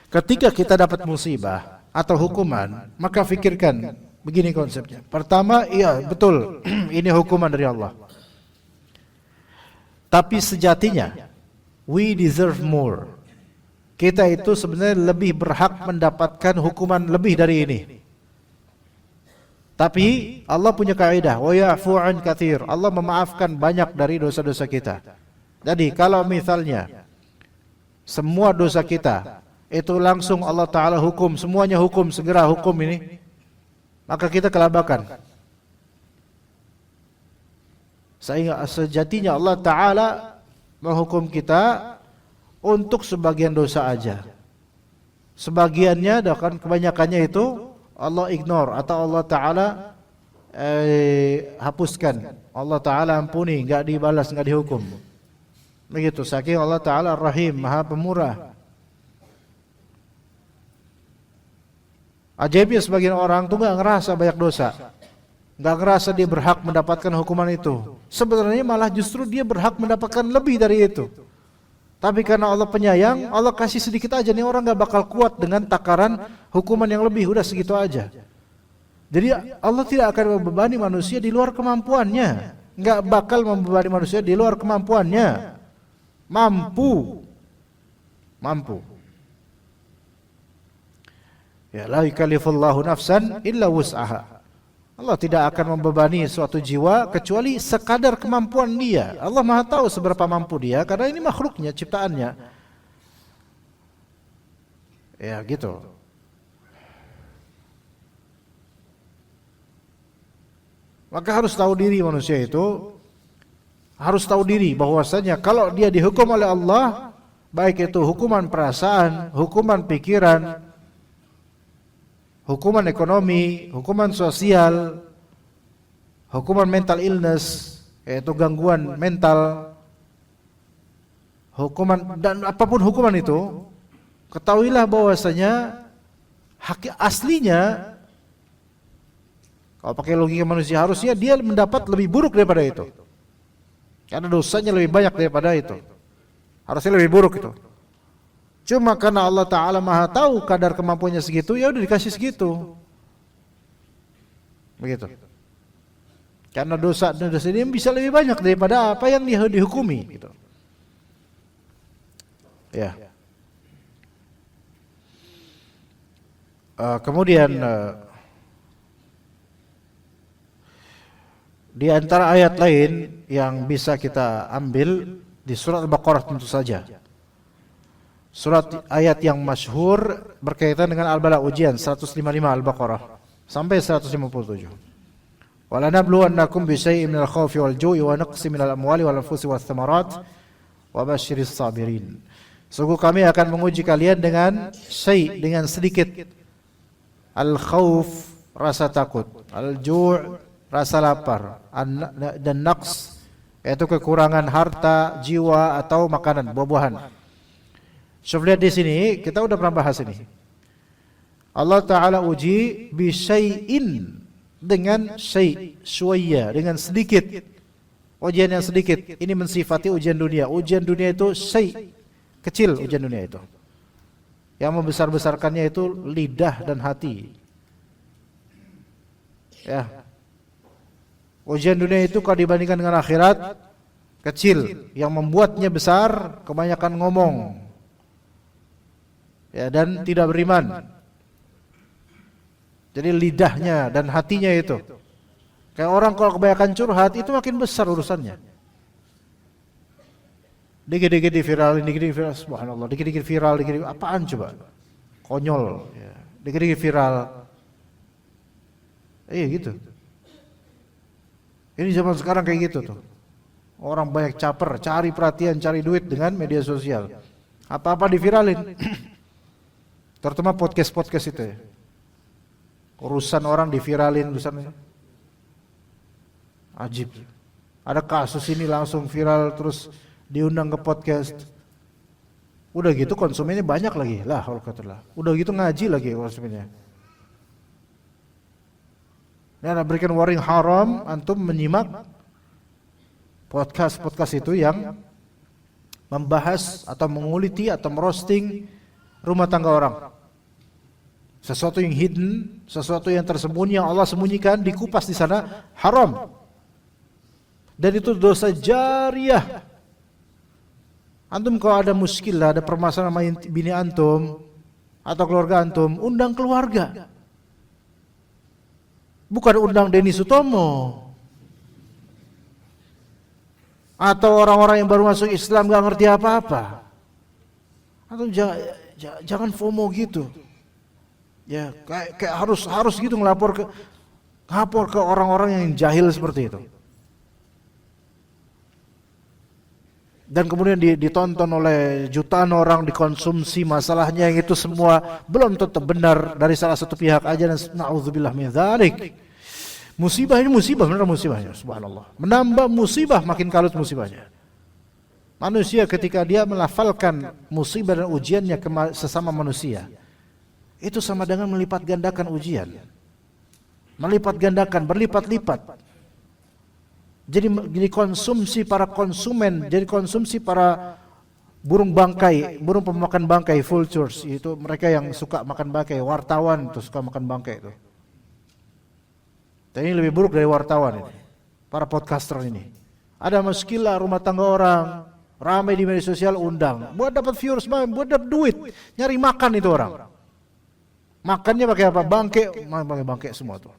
Ketika kita dapat musibah atau hukuman, maka fikirkan begini konsepnya. Pertama, iya betul, ini hukuman dari Allah. Tapi sejatinya we deserve more. Kita itu sebenarnya lebih berhak mendapatkan hukuman lebih dari ini. Tapi Allah punya kaidah, wa ya'fu 'an katsir. Allah memaafkan banyak dari dosa-dosa kita. Jadi kalau misalnya semua dosa kita itu langsung Allah Ta'ala hukum, semuanya hukum, segera hukum ini, maka kita kelabakan. Sehingga sejatinya Allah Ta'ala menghukum kita untuk sebagian dosa aja. Sebagiannya, bahkan kebanyakannya itu Allah ignore atau Allah Ta'ala hapuskan. Allah Ta'ala ampuni, enggak dibalas, enggak dihukum. Begitu, saking Allah Ta'ala Rahim, Maha Pemurah. Ajaibnya sebagian orang tuh enggak ngerasa banyak dosa, enggak ngerasa dia berhak mendapatkan hukuman itu. Sebenarnya malah justru dia berhak mendapatkan lebih dari itu. Tapi karena Allah penyayang, Allah kasih sedikit aja, nih orang enggak bakal kuat dengan takaran hukuman yang lebih, udah segitu aja. Jadi Allah tidak akan membebani manusia di luar kemampuannya, enggak bakal membebani manusia di luar kemampuannya. Mampu. Ya, la yukallifullahu nafsan illa wus'aha. Allah tidak akan membebani suatu jiwa kecuali sekadar kemampuan dia. Allah Maha tahu seberapa mampu dia, karena ini makhluknya, ciptaannya. Ya, gitu. Maka harus tahu diri manusia itu, harus tahu diri bahwasanya kalau dia dihukum oleh Allah, baik itu hukuman perasaan, hukuman pikiran, hukuman ekonomi, hukuman sosial, hukuman mental illness, yaitu gangguan mental, hukuman dan apapun hukuman itu, ketahuilah bahwasanya hak aslinya, kalau pakai logika manusia, harusnya dia mendapat lebih buruk daripada itu, karena dosanya lebih banyak daripada itu. Harusnya lebih buruk itu. Cuma karena Allah Ta'ala Maha tahu kadar kemampuannya segitu, ya udah dikasih segitu. Begitu. Karena dosa ini bisa lebih banyak daripada apa yang dia dihukumi gitu. Ya. Kemudian di antara ayat lain yang bisa kita ambil di surat Al-Baqarah tentu saja. Surat ayat yang masyhur berkaitan dengan al-bala ujian 155 Al-Baqarah sampai 157. Wala nabluwannakum bi syai'in minal khawfi wal ju'i wa naqsin minal amwali wal anfusi wath thamarat wa basyiris sabirin. Sungguh kami akan menguji kalian dengan dengan sedikit al-khauf, rasa takut, al-ju', rasa lapar, dan naqs, yaitu kekurangan harta, jiwa atau makanan, buah-buahan. Coba lihat di sini, kita udah pernah bahas ini. Allah Ta'ala uji bi syai'in, dengan syuwayya, dengan sedikit. Ujian yang sedikit, ini mensifati ujian dunia. Ujian dunia itu kecil, ujian dunia itu. Yang membesar-besarkannya itu lidah dan hati. Ya. Ujian dunia itu kalau dibandingkan dengan akhirat kecil, yang membuatnya besar kebanyakan ngomong, ya, dan tidak beriman. Jadi lidahnya dan hatinya itu, kayak orang kalau kebanyakan curhat itu makin besar urusannya. Dikit-dikit viral, dikit-dikit viral, subhanallah, dikit-dikit viral, dikit-dikit apaan coba? Konyol, ya. Dikit-dikit viral. Gitu. Ini zaman sekarang kayak gitu tuh. Orang banyak caper, cari perhatian, cari duit dengan media sosial. Apa-apa diviralin. Terutama podcast-podcast itu ya. Urusan orang diviralin, urusan ajib. Ada kasus ini langsung viral terus diundang ke podcast. Udah gitu konsumennya banyak lagi. Lah, udah gitu ngaji lagi konsumennya. Dan berikan warning haram antum menyimak podcast itu yang membahas atau menguliti atau merosting rumah tangga orang. Sesuatu yang hidden, sesuatu yang tersembunyi, yang Allah sembunyikan, dikupas di sana, haram. Dan itu dosa jariyah. Antum kalau ada muskil, ada permasalahan sama bini antum atau keluarga antum, undang keluarga. Bukan undang Denny Sutomo atau orang-orang yang baru masuk Islam gak ngerti apa-apa. Atau jangan FOMO gitu. Ya, kayak harus gitu ngelapor ke orang-orang yang jahil seperti itu. Dan kemudian ditonton oleh jutaan orang, dikonsumsi masalahnya, yang itu semua belum tentu benar dari salah satu pihak aja, dan na'udzubillah min dzalik. Musibah ini musibah, benar musibahnya, subhanallah. Menambah musibah, makin kalut musibahnya. Manusia ketika dia melafalkan musibah dan ujiannya ke sesama manusia, itu sama dengan melipat gandakan ujian. Melipat gandakan, berlipat-lipat. Jadi konsumsi para konsumen, jadi konsumsi para burung bangkai, burung pemakan bangkai, vultures, itu mereka yang suka makan bangkai, wartawan itu suka makan bangkai itu. Dan ini lebih buruk dari wartawan ini, para podcaster ini. Ada muskilah rumah tangga orang, ramai di media sosial, undang, buat dapat viewers, buat dapat duit, nyari makan itu orang. Makannya pakai apa? Bangkai semua tuh.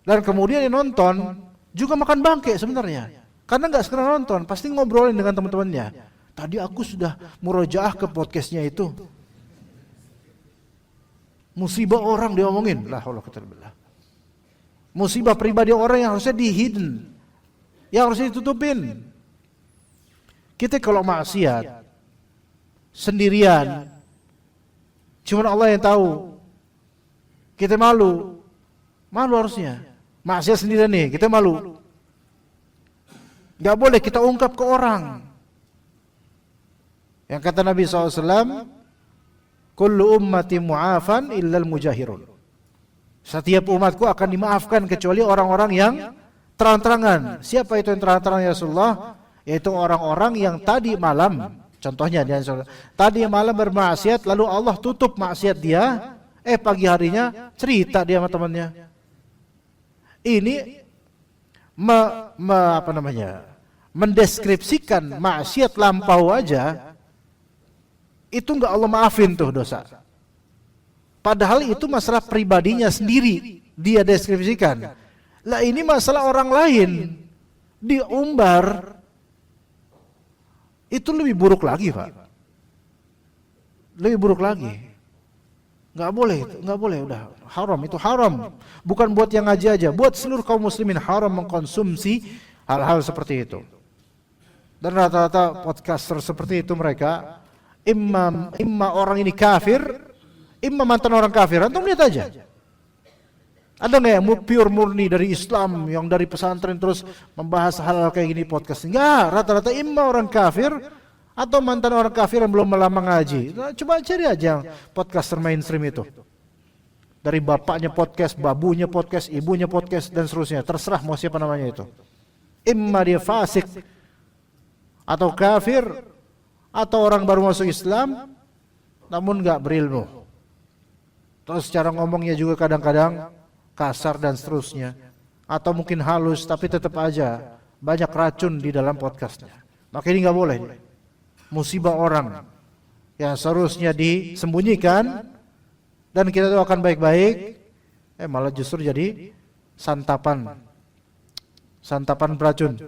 Dan kemudian yang nonton juga makan bangkai sebenarnya. Karena nggak sekedar nonton, pasti ngobrolin dengan teman-temannya. Tadi aku sudah murojaah ke podcastnya itu. Musibah orang diomongin. La haula wala quwwata illa billah. Musibah pribadi orang yang harusnya di-hidden, yang harusnya ditutupin. Kita kalau maksiat, sendirian. Cuma Allah yang tahu. Kita malu harusnya. Maksiat sendirian nih, kita malu. Gak boleh kita ungkap ke orang. Yang kata Nabi SAW, kullu ummati mu'afan illal mujahirun. Setiap umatku akan dimaafkan kecuali orang-orang yang terang-terangan. Siapa itu yang terang-terangan ya Rasulullah? Yaitu orang-orang yang tadi malam, contohnya tadi malam bermaksiat, lalu Allah tutup maksiat dia, pagi harinya cerita dia sama temannya. Ini mendeskripsikan maksiat lampau aja, itu enggak Allah maafin tuh dosa. Padahal itu masalah pribadinya sendiri dia deskripsikan. Lah ini masalah orang lain diumbar, itu lebih buruk lagi, Pak. Lebih buruk lagi. Enggak boleh, udah haram, itu haram. Bukan buat yang ngaji aja, buat seluruh kaum muslimin haram mengkonsumsi hal-hal seperti itu. Dan rata-rata podcaster seperti itu mereka imma orang ini kafir, imma mantan orang kafir. Antum lihat aja. Ada nggak yang pure murni dari Islam, yang dari pesantren terus membahas hal-hal kayak gini podcast? Enggak, rata-rata imma orang kafir atau mantan orang kafir yang belum lama ngaji. Nah, coba cari aja podcaster mainstream itu. Dari bapaknya podcast, babunya podcast, ibunya podcast dan seterusnya. Terserah mau siapa namanya itu. Imma dia fasik atau kafir atau orang baru masuk Islam namun enggak berilmu. Terus cara ngomongnya juga kadang-kadang kasar dan seterusnya, atau mungkin halus tapi tetap aja banyak racun di dalam podcastnya. Maka ini nggak boleh. Musibah orang yang seharusnya disembunyikan dan kita doakan baik-baik, malah justru jadi santapan beracun.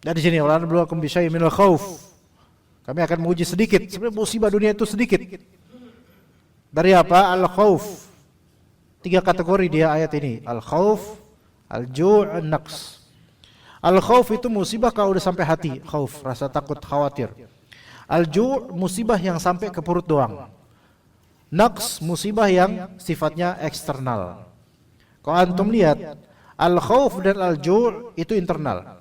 Dan di sini Allah belum bisa minal khauf. Kami akan menguji sedikit. Sebenarnya musibah dunia itu sedikit. Dari apa? Al-khauf. 3 kategori dia ayat ini. Al-khauf, al-ju', an-naqs. Al-khauf itu musibah kalau udah sampai hati, khauf, rasa takut, khawatir. Al-ju' musibah yang sampai ke perut doang. Naqs musibah yang sifatnya eksternal. Kalau antum lihat, al-khauf dan al-ju' itu internal.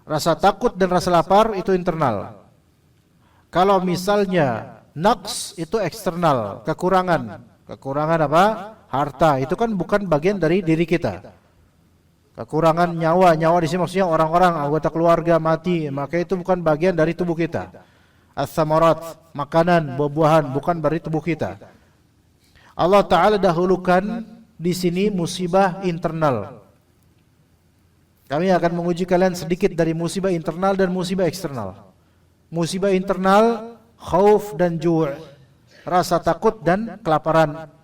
Rasa takut dan rasa lapar itu internal. Kalau misalnya naqs itu eksternal, kekurangan apa? Harta, itu kan bukan bagian dari diri kita. Kekurangan nyawa di sini maksudnya orang-orang anggota keluarga mati, maka itu bukan bagian dari tubuh kita. As-samarat, makanan, buah-buahan bukan dari tubuh kita. Allah Ta'ala dahulukan di sini musibah internal. Kami akan menguji kalian sedikit dari musibah internal dan musibah eksternal. Musibah internal, khauf dan ju', rasa takut dan kelaparan.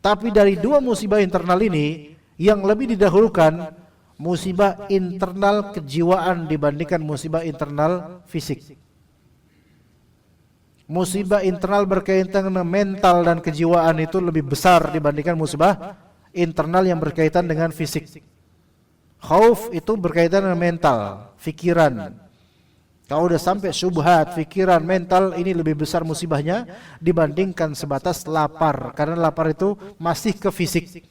Tapi dari 2 musibah internal ini, yang lebih didahulukan musibah internal kejiwaan dibandingkan musibah internal fisik. Musibah internal berkaitan dengan mental dan kejiwaan itu lebih besar dibandingkan musibah internal yang berkaitan dengan fisik. Khauf itu berkaitan dengan mental, fikiran. Kalau udah sampai syubhat, fikiran, mental, ini lebih besar musibahnya dibandingkan sebatas lapar. Karena lapar itu masih ke fisik.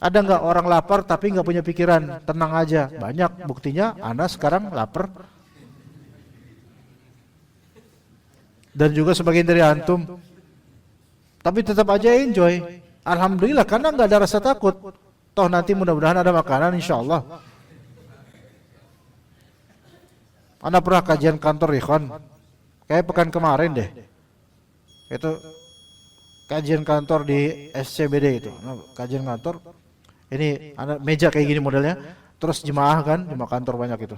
Ada nggak orang lapar tapi nggak punya pikiran? Tenang aja, banyak buktinya. Ana sekarang lapar. Dan juga sebagian dari antum. Tapi tetap aja enjoy. Alhamdulillah, karena nggak ada rasa takut. Toh nanti mudah-mudahan ada makanan, insya Allah. Anda pernah kajian kantor ikhwan? Kayak pekan kemarin deh. Itu kajian kantor di SCBD itu. Nah, kajian kantor. Ini ada meja kayak gini modelnya. Terus jemaah kan, jemaah kantor banyak itu.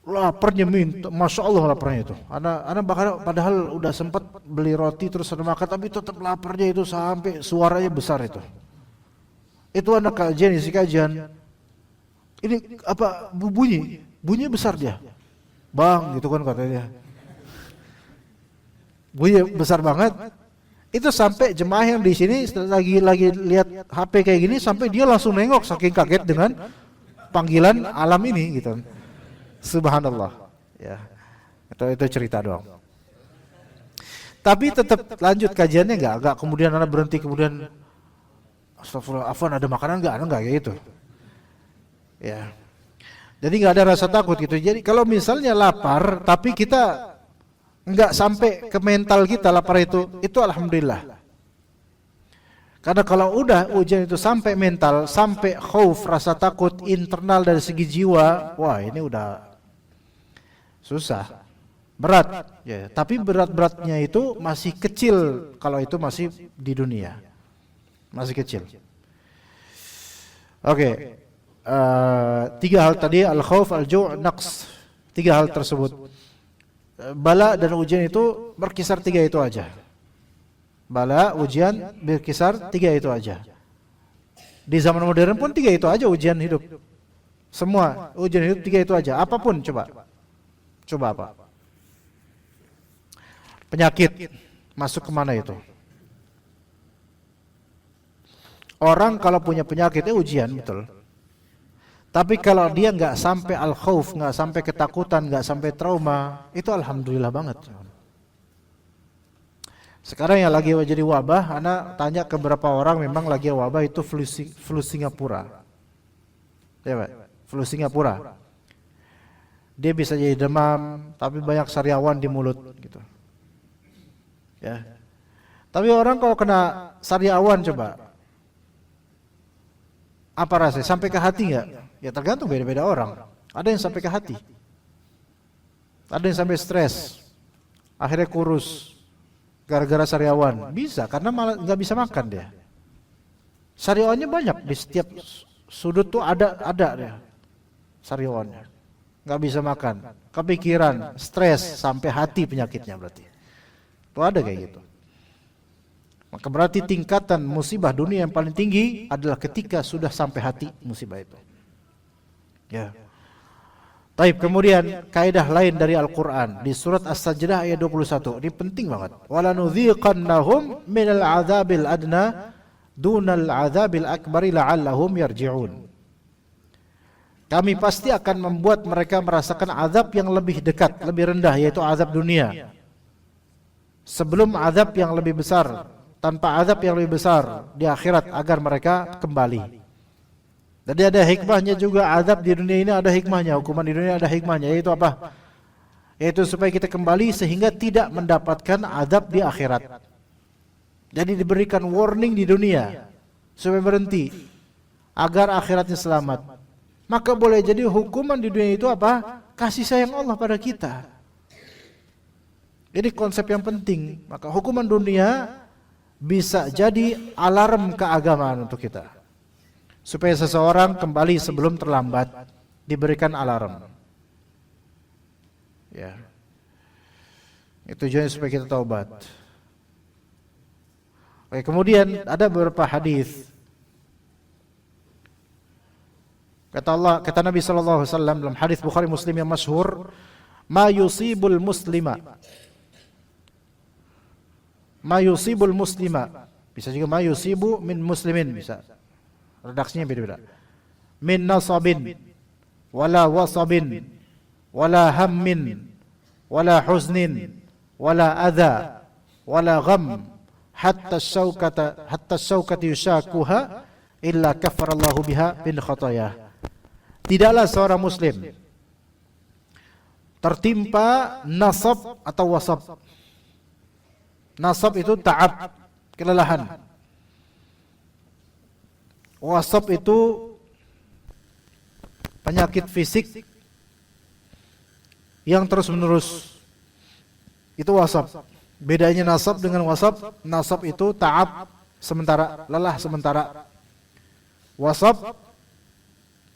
Laparnya minta, masya Allah laparnya itu. Anak padahal udah sempat beli roti terus ada makan, tapi tetap laparnya itu sampai suaranya besar itu. Itu anak kajian, isi kajian. Ini apa bunyi besar dia, bang, gitu kan katanya. Bunyi besar banget. Itu sampai jemaah yang di sini lagi lihat HP kayak gini, sampai dia langsung nengok saking kaget dengan panggilan alam ini, gitu. Subhanallah. Ya. Atau itu cerita doang. Tapi tetap lanjut kajiannya enggak kemudian anak berhenti kemudian astagfirullah, afwan ada makanan enggak kayak gitu. Ya. Jadi enggak ada rasa takut gitu. Jadi kalau misalnya lapar tapi kita enggak sampai ke mental kita lapar itu alhamdulillah. Karena kalau udah ujian itu sampai mental, sampai khauf, rasa takut internal dari segi jiwa, wah ini udah susah, berat. Ya, tapi berat-beratnya itu masih kecil kalau itu masih di dunia, masih kecil. Oke, 3 hal tadi al-khauf, al-ju', naqs, 3 hal tersebut. Bala dan ujian itu berkisar 3 itu aja. Bala, ujian berkisar 3 itu aja. Di zaman modern pun 3 itu aja ujian hidup. Semua ujian hidup 3 itu aja. Apapun coba apa? Penyakit masuk kemana itu? Orang kalau punya penyakit ujian betul. Tapi kalau dia nggak sampai al-khauf, nggak sampai ketakutan, nggak sampai trauma, itu alhamdulillah banget. Sekarang yang lagi jadi wabah, anak tanya ke beberapa orang memang lagi wabah itu flu Singapura. Ya, Pak, flu Singapura. Dia bisa jadi demam, tapi banyak sariawan di mulut gitu. Ya. Tapi orang kalau kena sariawan coba, apa rasanya? Sampai ke hati enggak? Ya tergantung beda-beda orang. Ada yang sampai ke hati. Ada yang sampai stres. Akhirnya kurus. Gara-gara sariawan. Bisa, karena malah nggak bisa makan dia. Sariawannya banyak di setiap sudut tuh ada dia. Sariawannya. Nggak bisa makan. Kepikiran, stres sampai hati penyakitnya berarti. Tuh ada kayak gitu. Maka berarti tingkatan musibah dunia yang paling tinggi adalah ketika sudah sampai hati musibah itu. Ya. Taib, kemudian kaidah lain dari Al-Quran di surat As-Sajdah ayat 21. Ini penting banget. وَلَنُذِيقَنَّهُمْ مِنَ الْعَذَابِ الْأَدْنَى دُونَ الْعَذَابِ الْأَكْبَرِ لَعَلَّهُمْ يَرْجِعُونَ. Kami pasti akan membuat mereka merasakan azab yang lebih dekat, lebih rendah, yaitu azab dunia. Sebelum azab yang lebih besar, tanpa azab yang lebih besar di akhirat agar mereka kembali. Jadi ada hikmahnya juga, azab di dunia ini ada hikmahnya, hukuman di dunia ada hikmahnya, yaitu apa? Yaitu supaya kita kembali sehingga tidak mendapatkan azab di akhirat. Jadi diberikan warning di dunia supaya berhenti agar akhiratnya selamat. Maka boleh jadi hukuman di dunia itu apa? Kasih sayang Allah pada kita. Ini konsep yang penting. Maka hukuman dunia bisa jadi alarm keagamaan untuk kita. Supaya seseorang kembali sebelum terlambat, diberikan alarm. Ya. Itu tujuannya supaya kita taubat. Oke, kemudian ada beberapa hadis. Kata Nabi sallallahu alaihi wasallam dalam hadis Bukhari Muslim yang masyhur, "Ma yusibul muslima." Ma yusibul muslima. Bisa juga ma yusibu min muslimin, bisa. Redaksinya beda-beda. Min nasabin, wala wasabin, wala hammin, wala huznin, wala adha, wala gham, hatta syaukati yushakuha, illa kafarallahu biha bin khatayah. Tidaklah seorang muslim tertimpa nasab atau wasab. Nasab itu ta'ab, kelelahan. Wasab itu penyakit fisik yang terus menerus. Itu wasab. Bedanya nasab dengan wasab, nasab itu ta'ab sementara, lelah sementara. Wasab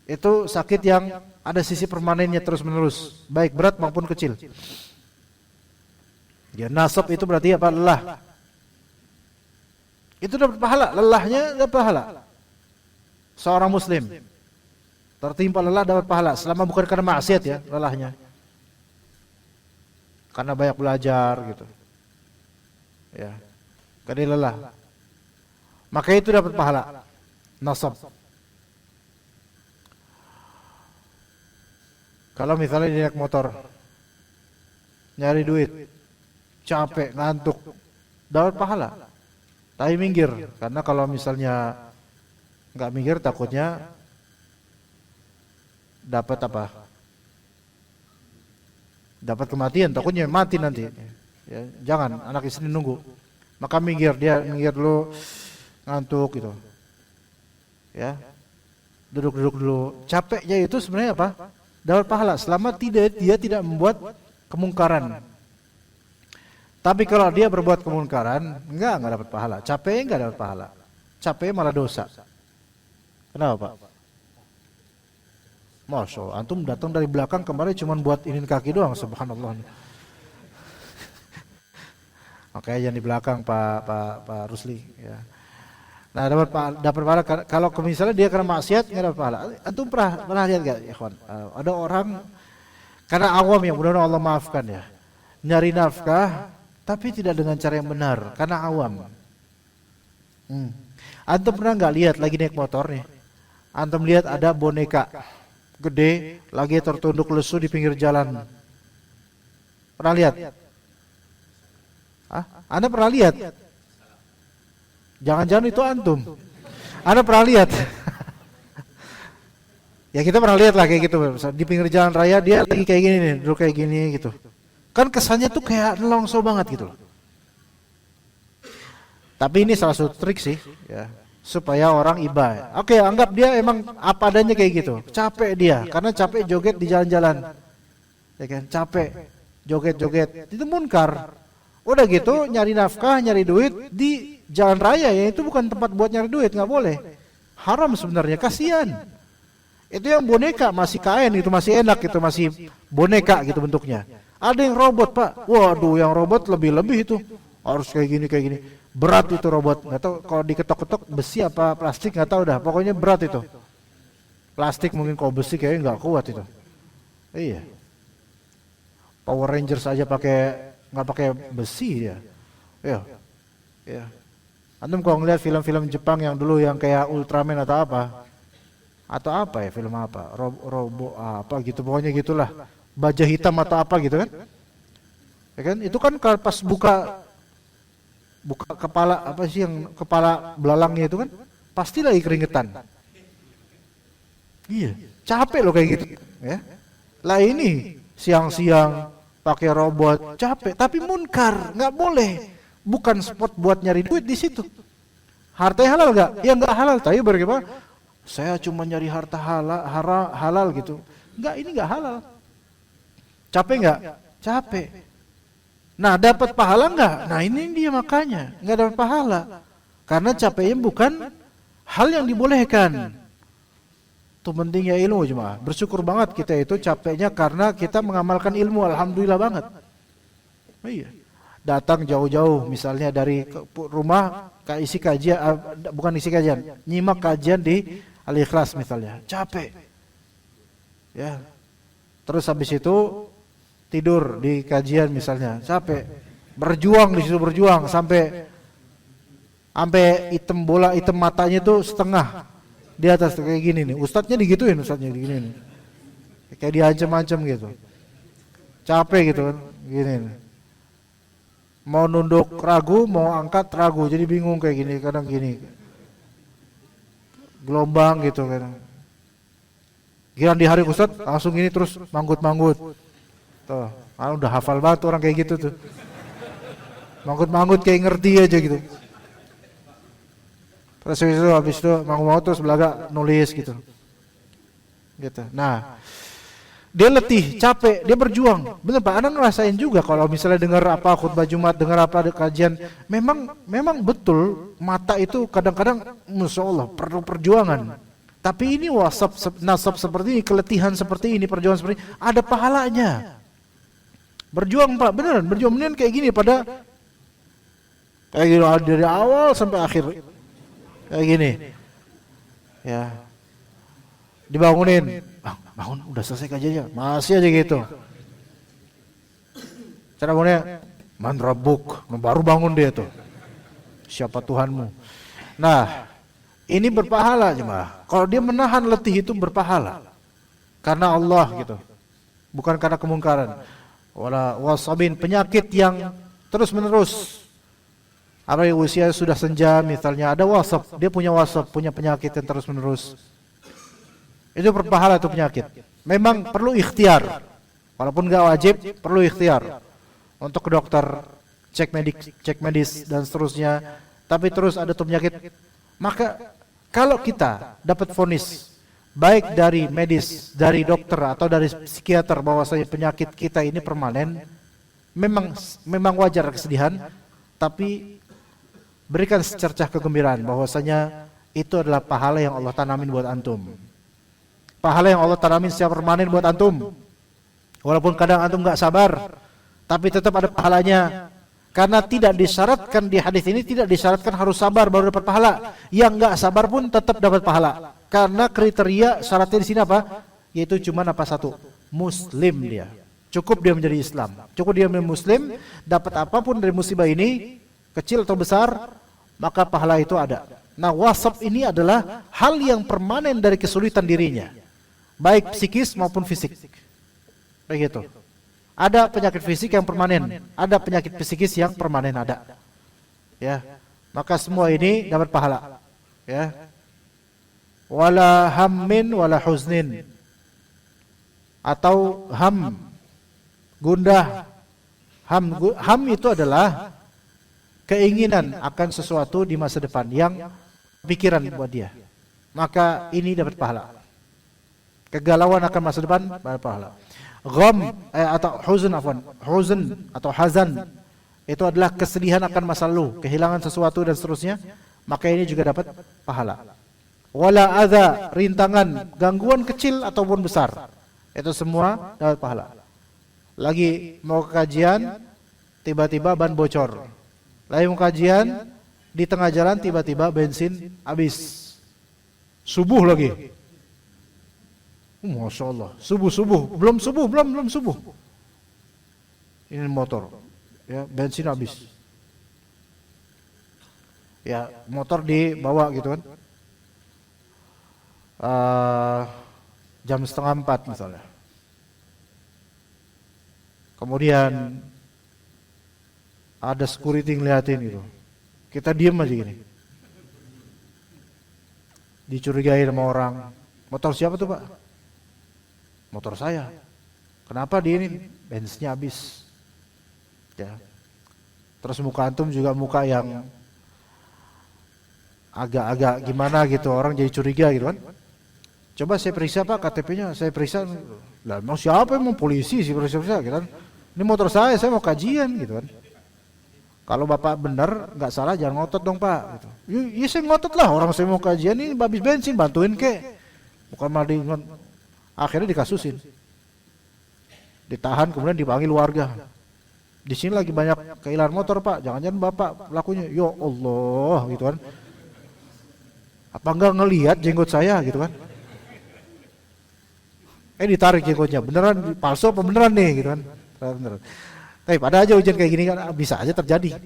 itu sakit yang ada sisi permanennya terus menerus, baik berat maupun kecil. Ya, nasab itu berarti apa? Lelah. Itu dapat pahala, lelahnya dapat pahala. Seorang muslim tertimpa lelah dapat pahala selama bukan karena maksiat ya, lelahnya. Karena banyak belajar gitu. Ya. Karena lelah. Maka itu dapat pahala. Nasab. Kalau misalnya dia naik motor nyari duit, capek, ngantuk, dapat pahala. Tapi minggir, karena kalau misalnya nggak minggir takutnya dapat apa? Dapat kematian, takutnya mati nanti. Ya, jangan anak istri nunggu. Maka minggir, dia minggir dulu, ngantuk gitu. Ya, duduk dulu. Capeknya itu sebenarnya apa? Dapat pahala selama dia tidak membuat kemungkaran. Tapi kalau dia berbuat kemungkaran, enggak dapat pahala. Capeknya enggak dapat pahala. Capeknya malah dosa. Kenapa, Pak? Masya Allah, antum datang dari belakang kemarin cuma buat inin kaki doang, subhanallah. Oke, jangan di belakang Pak Rusli. Ya. Nah, dapat pahala kalau misalnya dia kena maksiat nggak dapat pahala. Antum pernah lihat nggak, ikhwan? Ada orang karena awam yang mudah-mudahan Allah maafkan ya, nyari nafkah tapi tidak dengan cara yang benar karena awam. Antum pernah nggak lihat lagi naik motor nih? Antum lihat ada boneka gede lagi tertunduk lesu di pinggir jalan. Pernah lihat? Anda pernah lihat? Jangan-jangan itu antum. Anda pernah lihat? Ya kita pernah lihat lah kayak gitu. Di pinggir jalan raya dia lagi kayak gini nih, duduk kayak gini gitu. Kan kesannya tuh kayak nelongso banget gitu loh. Tapi ini salah satu trik sih, ya, supaya orang iba. Oke, anggap dia emang apa adanya kayak gitu. Capek dia, karena capek joget di jalan-jalan. Ya kan, capek joget-joget. Itu munkar. Udah gitu nyari nafkah, nyari duit di jalan raya ya, itu bukan tempat buat nyari duit, nggak boleh. Haram sebenarnya, kasihan. Itu yang boneka masih kain, itu masih enak, itu masih boneka gitu bentuknya. Ada yang robot, Pak. Waduh, yang robot lebih-lebih itu. Harus kayak gini. Berat itu robot. Nggak tahu kalau diketok-ketok besi apa plastik, nggak tahu dah. Pokoknya berat itu. Plastik mungkin, kalau besi kayaknya nggak kuat itu. Iya. Power Rangers aja nggak pakai besi ya. Ya. Antum kalau ngeliat film-film Jepang yang dulu yang kayak Ultraman atau apa ya, film apa, robo apa gitu, pokoknya gitulah, baja hitam atau apa gitu kan, ya kan, itu kan pas buka kepala apa sih yang kepala belalangnya itu kan, pasti lagi keringetan. Iya, capek loh kayak gitu, ya. Lah ini siang-siang pakai robot, capek, tapi munkar, nggak boleh. Bukan spot buat nyari duit di situ. Hartanya halal nggak? Ya nggak halal. Tapi bagaimana? Saya cuma nyari harta halal gitu. Nggak, ini nggak halal. Capek nggak? Capek. Nah, dapat pahala nggak? Nah, ini dia makanya nggak dapat pahala. Karena capeknya bukan hal yang dibolehkan. Itu pentingnya ilmu jemaah. Bersyukur banget kita itu capeknya karena kita mengamalkan ilmu. Alhamdulillah banget. Oh iya. Datang jauh-jauh misalnya dari rumah ke isi kajian, bukan isi kajian, nyimak kajian di Al-Ikhlas misalnya, capek ya, terus habis itu tidur di kajian misalnya, capek, berjuang di situ, berjuang sampai hitam matanya tuh setengah di atas kayak gini nih, ustadznya digituin, diginiin, kayak diancam-ancam gitu, capek gitu kan, gini nih. Mau nunduk ragu, mau angkat ragu, jadi bingung kayak gini, kadang gini, gelombang gitu kadang. Giliran di hari Ustadz langsung gini terus manggut-manggut. Tuh, udah hafal banget orang kayak gitu tuh. Manggut-manggut kayak ngerti aja gitu. Terus habis itu manggut-manggut terus belaga nulis gitu. Gitu. Nah, dia letih, capek, dia berjuang. Bener Pak, Anda ngerasain juga kalau misalnya dengar apa khutbah Jumat, dengar apa kajian, memang betul mata itu kadang-kadang Masya Allah perlu perjuangan. Tapi ini nasab seperti ini, keletihan seperti ini, perjuangan seperti ini, ada pahalanya. Berjuang Pak, beneran berjuang beneran kayak gini kayak gini dari awal sampai akhir. Kayak gini. Ya. Dibangunin. Bangun, udah selesai kajiannya, masih aja gitu. Cara bangunnya, man rabbuk, baru bangun dia tuh. Siapa Tuhanmu? Nah, ini berpahala jemaah. Kalau dia menahan letih itu berpahala. Karena Allah gitu. Bukan karena kemungkaran. wala wasabin, penyakit yang terus menerus. Apa yang usia sudah senja misalnya, ada wasab, dia punya wasab, punya penyakit yang terus menerus. Itu berpahala itu penyakit. Memang perlu ikhtiar, walaupun nggak wajib, perlu ikhtiar untuk ke dokter, cek medis dan seterusnya. Tapi terus ada tuh penyakit, maka kalau kita dapat vonis baik dari medis, dari dokter atau dari psikiater bahwasanya penyakit kita ini permanen, memang wajar kesedihan, tapi berikan secercah kegembiraan bahwasanya itu adalah pahala yang Allah tanamin buat antum. Pahala yang Allah tanamin secara permanen buat antum. Walaupun kadang antum nggak sabar, tapi tetap ada pahalanya. Karena tidak disyaratkan di hadis ini, tidak disyaratkan harus sabar baru dapat pahala. Yang nggak sabar pun tetap dapat pahala. Karena kriteria syaratnya di sini apa? Yaitu cuma apa? Satu, Muslim dia. Cukup dia menjadi Islam. Cukup dia menjadi Muslim, dapat apapun dari musibah ini, kecil atau besar, maka pahala itu ada. Nah, wasab ini adalah hal yang permanen dari kesulitan dirinya, baik psikis maupun fisik. Begitu. Ada penyakit fisik yang permanen, ada penyakit psikis yang permanen ada. Ya. Maka semua ini dapat pahala. Ya. Wala hammin wala huznin. Atau ham, gundah. Ham itu adalah keinginan akan sesuatu di masa depan yang pikiran buat dia. Maka ini dapat pahala. Kegalauan akan masa depan dapat pahala. Gham atau huzn atau hazan itu adalah kesedihan akan masa lalu, kehilangan sesuatu dan seterusnya, maka ini juga dapat pahala. Wala adza, rintangan, gangguan kecil ataupun besar, itu semua dapat pahala. Lagi mau ke kajian, tiba-tiba ban bocor. Lagi mau kajian, di tengah jalan tiba-tiba bensin habis. Subuh lagi. Masya Allah, belum subuh. Ini motor, ya bensin habis. Ya motor dibawa gitu kan, jam 3:30 misalnya. Kemudian ada security ngeliatin gitu, kita diem aja gini. Dicurigai sama orang, motor siapa tuh pak? Motor saya. Kenapa di ini? Bensinnya habis. Ya. Terus muka antum juga muka yang agak-agak gimana gitu, orang jadi curiga gitu kan. Coba saya periksa pak KTP-nya, saya periksa. Lah mau siapa yang mau polisi sih periksa gitu kan. Ini motor saya mau kajian gitu kan. Kalau bapak benar nggak salah jangan ngotot dong pak gitu. Iya saya ngotot lah, orang saya mau kajian ini habis bensin, bantuin kek. Bukan malah akhirnya dikasusin, ditahan, kemudian dipanggil warga. Di sini lagi banyak kehilangan motor pak, jangan-jangan bapak pelakunya. Ya Allah gitu kan. Apa enggak ngelihat jenggot saya gitu kan? Ditarik jenggotnya, beneran palsu apa beneran nih gitu kan? Beneran. Tapi pada aja hujan kayak gini kan bisa aja terjadi.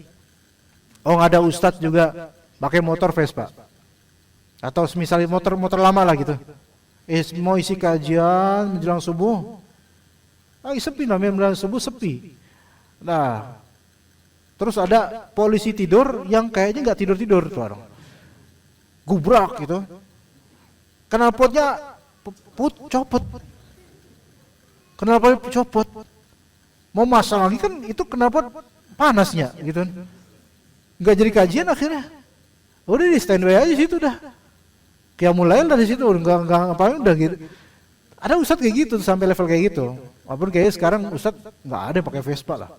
Oh ada ustadz juga pakai motor Vespa, atau misalnya motor lama lah gitu. Mau isi kajian menjelang subuh, sepi namanya menjelang subuh sepi. Nah, terus ada polisi tidur yang kayaknya nggak tidur tuh orang, gubrak gitu. Knalpotnya copot. Knalpotnya copot. Mau masang lagi kan itu knalpot panasnya gitu. Nggak jadi kajian akhirnya. Udah di standby aja situ dah. Kayak mulai dari situ enggak ngapain udah gitu. Ada ustadz kayak gitu sampai level kayak gitu. Walaupun kayaknya sekarang ustadz nggak ada pakai Vespa lah.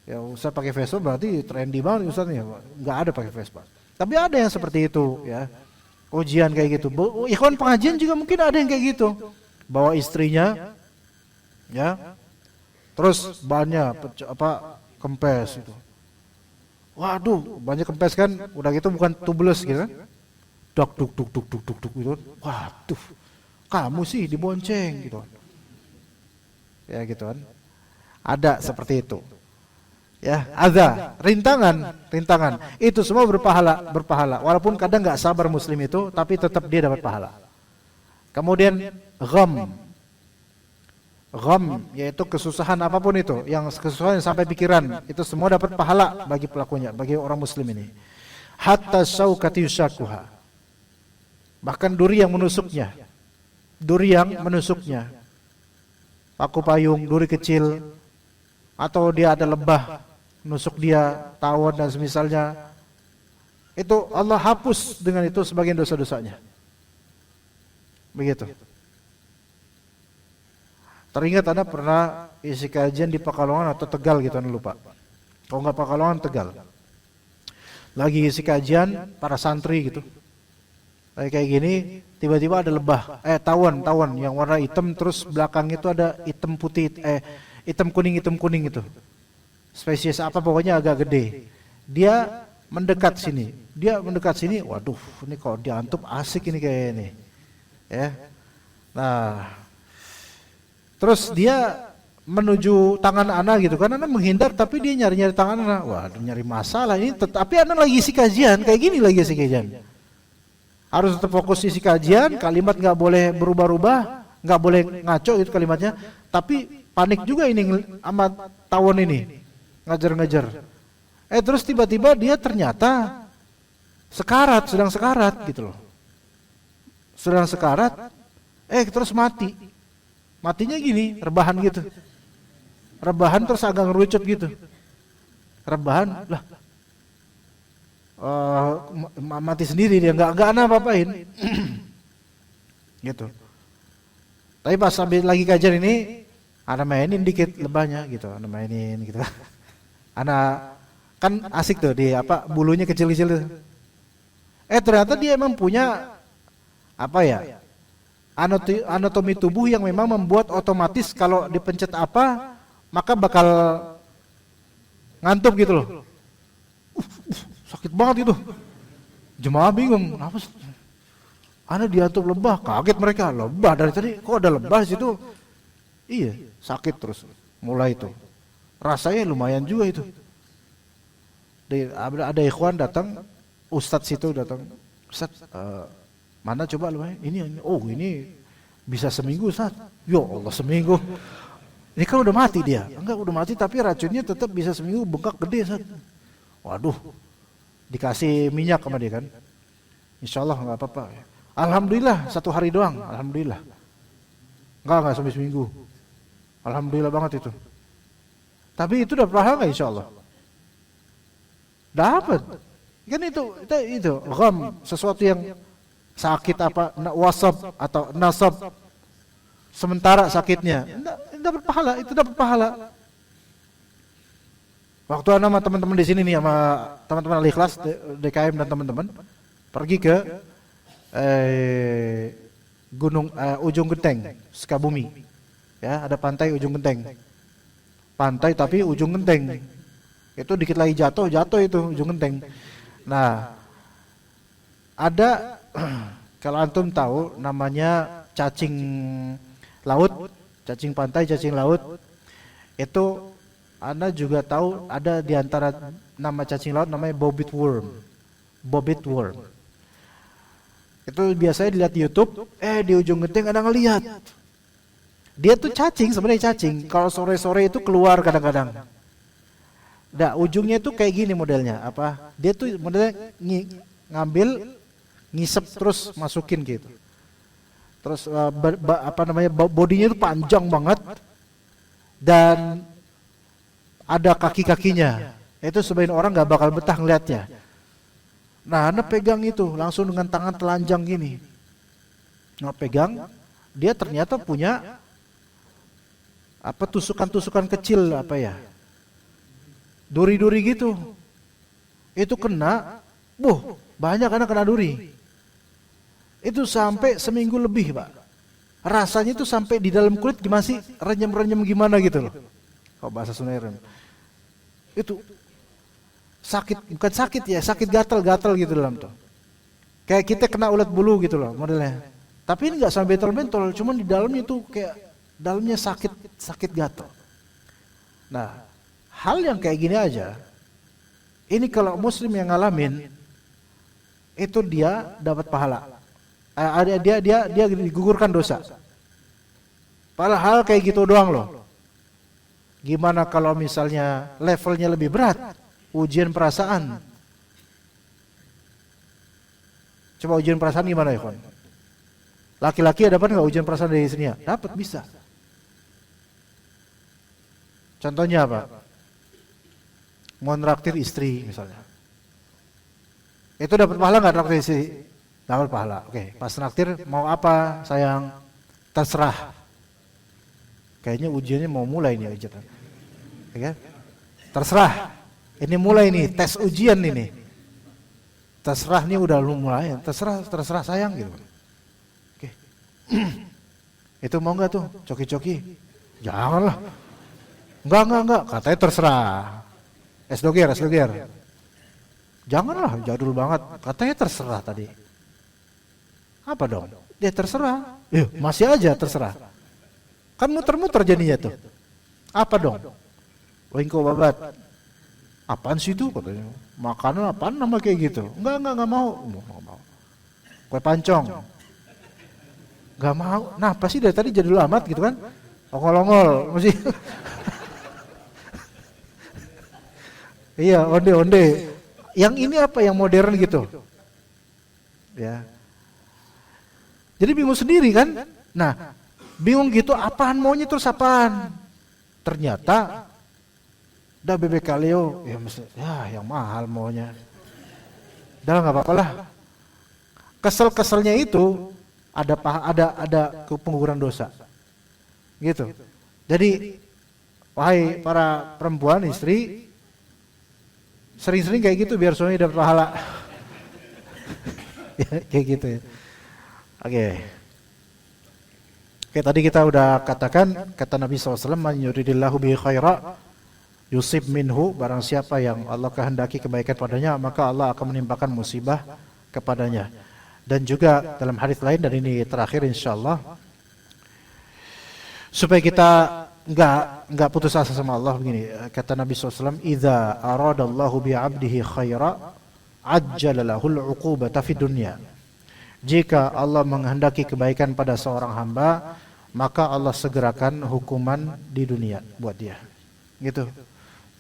Ya ustadz pakai Vespa berarti trendy banget ustadznya. Nggak ada pakai Vespa. Tapi ada yang seperti itu ya. Ujian kayak gitu. Ikhwan pengajian juga mungkin ada yang kayak gitu. Bawa istrinya, ya. Terus bannya kempes itu. Waduh, banyak kempes kan. Udah gitu bukan tubeless gitu kan. Duk gitu. Waduh, kamu sih dibonceng gitu. Ya gitu kan. Ada seperti itu. Ya, ada rintangan. Itu semua berpahala. Walaupun kadang nggak sabar muslim itu, tapi tetap dia dapat pahala. Kemudian gham. Gham yaitu kesusahan apapun itu, yang kesusahan yang sampai pikiran, itu semua dapat pahala bagi pelakunya, bagi orang muslim ini. Hatta syaukati yushakuha. Bahkan duri yang menusuknya. Duri yang menusuknya. Paku payung, duri kecil, atau dia ada lebah nusuk dia, tawon dan semisalnya, itu Allah hapus dengan itu sebagian dosa-dosanya. Begitu. Teringat Anda pernah isi kajian di Pekalongan atau Tegal gitu, Anda lupa. Kalau nggak Pekalongan, Tegal. Lagi isi kajian para santri gitu. Kayak gini, tiba-tiba ada lebah, tawon yang warna hitam, terus belakang itu ada hitam putih, hitam kuning itu. Spesies apa pokoknya agak gede. Dia mendekat sini. Waduh, ini kalau diantup asik ini kayak ini. Ya. Nah, terus dia menuju tangan Ana gitu kan, Ana menghindar tapi dia nyari-nyari tangan Ana. Waduh, nyari masalah ini. Tapi Ana lagi isi kajian, kayak gini lagi isi kajian. Harus tetap fokus isi kajian, kalimat nggak boleh berubah-ubah, nggak boleh ngaco itu kalimatnya. Tapi panik juga ini sama tawon ini, ngajar-ngajar. Terus tiba-tiba dia ternyata sedang sekarat gitu loh. Sedang sekarat, terus mati. Matinya gini, rebahan gitu. Rebahan terus agak ngerucut gitu. Rebahan, lah. Mati sendiri dia, nggak Ana apa-apain. Gitu. Tapi pas sambil lagi kajian ini, Ana mainin dikit lebahnya gitu, Ana mainin gitu. Ana kan asik tuh di bulunya kecil-kecil tuh. Ternyata dia emang punya anatomi tubuh yang memang membuat otomatis kalau dipencet apa maka bakal ngantuk gitu loh. Sakit banget itu. Jemaah bingung, apa? Ana diantuk lebah, kaget mereka. Lebah dari tadi kok ada lebah di situ? Iya, sakit terus. Mulai itu. Rasanya lumayan juga itu. Ada ikhwan datang, ustadz situ datang. Ustadz, mana coba lumayan? Ini. Oh, ini bisa seminggu, Ustadz. Ya Allah, seminggu. Ini kan udah mati dia. Enggak, udah mati tapi racunnya tetap bisa seminggu, bengkak gede, Ustadz. Waduh. Dikasih minyak sama dia kan. Insya Allah enggak apa-apa. Alhamdulillah 1 hari doang. Alhamdulillah. Enggak sampai seminggu. Alhamdulillah banget itu. Tapi itu dapat pahala enggak insya Allah? Dapat. Kan itu gham, sesuatu yang sakit wasab atau nasab sementara sakitnya. Dapat pahala, itu dapat pahala. Waktu Ana sama teman-teman di sini nih, sama teman-teman Al-Ikhlas, DKM dan teman-teman pergi ke Gunung Ujung Genteng, Sukabumi. Ya, ada pantai Ujung Genteng. Pantai tapi ujung genteng. Itu dikit lagi jatuh itu ujung genteng. Nah, ada kalau antum tahu namanya cacing laut, cacing pantai, cacing laut. Itu Anda juga tahu ada di antara nama cacing laut namanya bobit worm. Bobit worm. Itu biasanya dilihat di YouTube, di ujung genteng ada ngelihat. Dia tuh cacing, sebenarnya cacing. Kalau sore-sore itu keluar kadang-kadang. Nah, ujungnya itu kayak gini modelnya. Dia tuh modelnya ngambil, ngisep terus masukin gitu. Terus bodinya itu panjang banget dan ada kaki-kakinya. Itu sebagian orang nggak bakal betah ngeliatnya. Nah, Anda pegang itu langsung dengan tangan telanjang gini. Nah, pegang, dia ternyata punya tusukan-tusukan kecil duri-duri gitu. Itu kena, banyak anak kena duri. Itu sampai seminggu lebih, Pak. Rasanya itu sampai di dalam kulit masih renyem-renyem gimana gitu loh. Kalau bahasa Sunda itu sakit, bukan sakit ya, sakit gatal-gatal gitu dalam tuh. Kayak kita kena ulat bulu gitu loh modelnya. Tapi ini nggak sampai bentol-bentol, cuman di dalamnya itu kayak dalamnya sakit gatal. Nah, hal yang kayak gini aja, ini kalau muslim yang ngalamin, itu dia dapat pahala. Dia digugurkan dosa. Padahal kayak gitu doang loh. Gimana kalau misalnya levelnya lebih berat, ujian perasaan? Coba ujian perasaan gimana ya, Kon? Laki-laki dapat nggak ujian perasaan dari istrinya? Dapat, bisa. Contohnya apa? Mau nraktir istri misalnya. Itu dapat pahala nggak traktir istri? Dapat pahala. Oke, pas nraktir mau apa sayang? Terserah. Kayaknya ujiannya mau mulai nih ujian. Ya, terserah. Ini mulai nih tes ujian ini. Terserah nih udah mulai. Terserah sayang gitu. Oke. Itu mau nggak tuh coki-coki? Janganlah. Enggak. Katanya terserah. Es doger. Janganlah, jadul banget. Katanya terserah tadi. Apa dong? Dia terserah. Masih aja terserah. Kan muter-muter jadinya tuh. Apa dong? Wingko babat. Apaan sih itu katanya? Makanan apaan nama kayak gitu? Enggak mau. Kue pancong. Enggak mau. Nah, pasti dari tadi jadul amat gitu kan? Ongol-ongol masih. Iya, onde-onde. Yang ini apa yang modern gitu? Ya. Jadi bingung sendiri kan? Nah, bingung gitu apaan maunya terus apaan? Ternyata udah bebek kaleo, yang mahal maunya. Udah nggak apa-apa lah. Kesel-keselnya itu ada pengguguran dosa. Gitu. Jadi wahai para perempuan istri, sering-sering kayak gitu biar suami dapat pahala. Kayak gitu ya. Oke, tadi kita udah katakan, kata Nabi SAW, man yuridillahu bihi khaira yusib minhu, barang siapa yang Allah kehendaki kebaikan padanya, maka Allah akan menimpakan musibah kepadanya. Dan juga dalam hadis lain, dan ini terakhir insyaallah, supaya kita enggak putus asa sama Allah, begini kata Nabi SAW, idza aradallahu bi'abdihi khaira ajjala lahul 'uqubata fid dunya. Jika Allah menghendaki kebaikan pada seorang hamba, maka Allah segerakan hukuman di dunia buat dia. Gitu.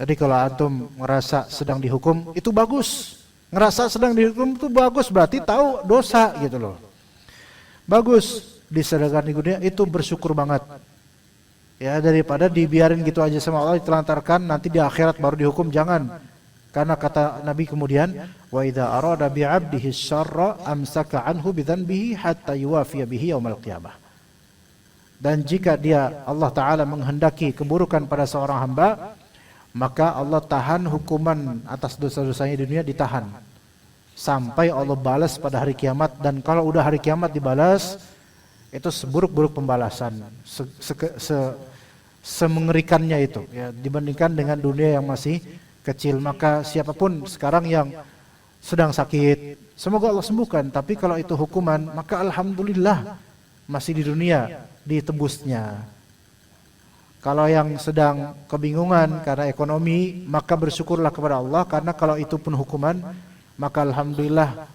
Jadi kalau antum ngerasa sedang dihukum, itu bagus. Ngerasa sedang dihukum itu bagus, berarti tahu dosa gitu loh. Bagus, disegerakan di dunia itu bersyukur banget. Ya, daripada dibiarin gitu aja sama Allah, ditelantarkan nanti di akhirat baru dihukum, jangan. Karena kata Nabi kemudian, wa idza arada bi 'abdihi syarra amsaka anhu bi dzanbihi hatta yuwafiya bihi yaumil qiyamah. Dan jika dia Allah taala menghendaki keburukan pada seorang hamba, maka Allah tahan hukuman atas dosa-dosanya di dunia, ditahan sampai Allah balas pada hari kiamat. Dan kalau udah hari kiamat dibalas, itu seburuk-buruk pembalasan, semengerikannya itu ya, dibandingkan dengan dunia yang masih kecil. Maka siapapun sekarang yang sedang sakit, semoga Allah sembuhkan. Tapi kalau itu hukuman, maka alhamdulillah masih di dunia ditebusnya. Kalau yang sedang kebingungan karena ekonomi, maka bersyukurlah kepada Allah, karena kalau itu pun hukuman, maka alhamdulillah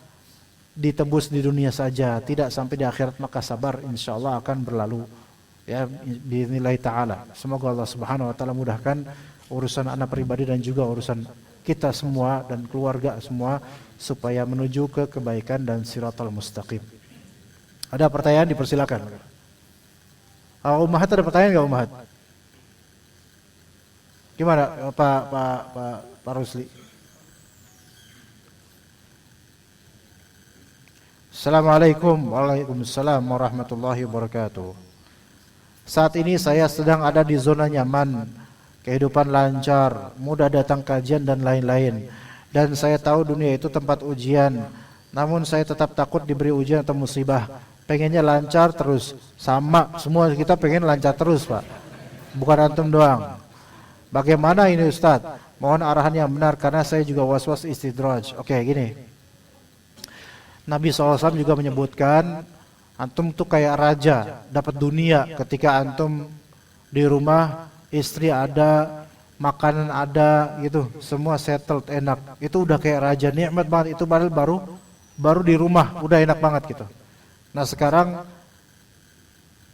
ditebus di dunia saja, tidak sampai di akhirat, maka sabar, insyaallah akan berlalu ya biiznillah taala. Semoga Allah Subhanahu wa taala mudahkan urusan anak pribadi dan juga urusan kita semua dan keluarga semua supaya menuju ke kebaikan dan siratal mustaqim. Ada pertanyaan, dipersilakan. Ummahat, ada pertanyaan enggak Ummahat? Gimana Pak Rusli? Assalamualaikum. Waalaikumsalam warahmatullahi wabarakatuh. Saat ini saya sedang ada di zona nyaman, kehidupan lancar, mudah datang kajian dan lain-lain. Dan saya tahu dunia itu tempat ujian. Namun saya tetap takut diberi ujian atau musibah. Pengennya lancar terus. Sama, semua kita pengen lancar terus Pak. Bukan antum doang. Bagaimana ini Ustadz? Mohon arahan yang benar karena saya juga was-was istidraj. Oke, gini. Nabi SAW juga menyebutkan, antum tuh kayak raja, dapat dunia ketika antum di rumah, istri ada, makanan ada gitu, semua settled, enak. Itu udah kayak raja, nikmat banget. Itu baru di rumah udah enak banget gitu. Nah sekarang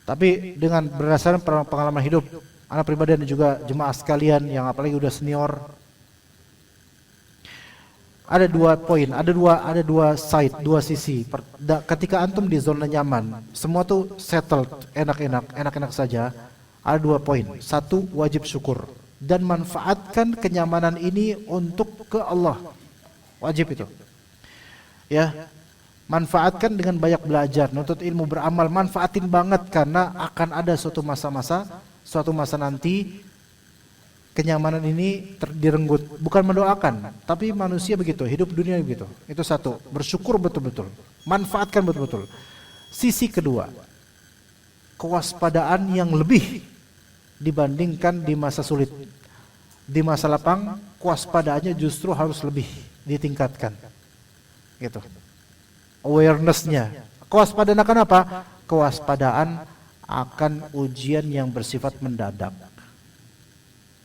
Tapi dengan berdasarkan pengalaman hidup anak pribadi dan juga jemaah sekalian yang apalagi udah senior, ada 2 poin, ada dua side, 2 sisi. Ketika antum di zona nyaman, semua tuh settled, enak-enak saja. Ada 2 poin. 1, wajib syukur dan manfaatkan kenyamanan ini untuk ke Allah. Wajib itu. Ya. Manfaatkan dengan banyak belajar, nuntut ilmu, beramal, manfaatin banget karena akan ada suatu masa nanti kenyamanan ini direnggut. Bukan mendoakan, tapi manusia begitu, hidup dunia begitu. Itu 1, bersyukur betul-betul, manfaatkan betul-betul. Sisi kedua, kewaspadaan yang lebih dibandingkan di masa sulit. Di masa lapang, kewaspadaannya justru harus lebih ditingkatkan. Gitu. Awareness-nya. Kewaspadaan akan apa? Kewaspadaan akan ujian yang bersifat mendadak.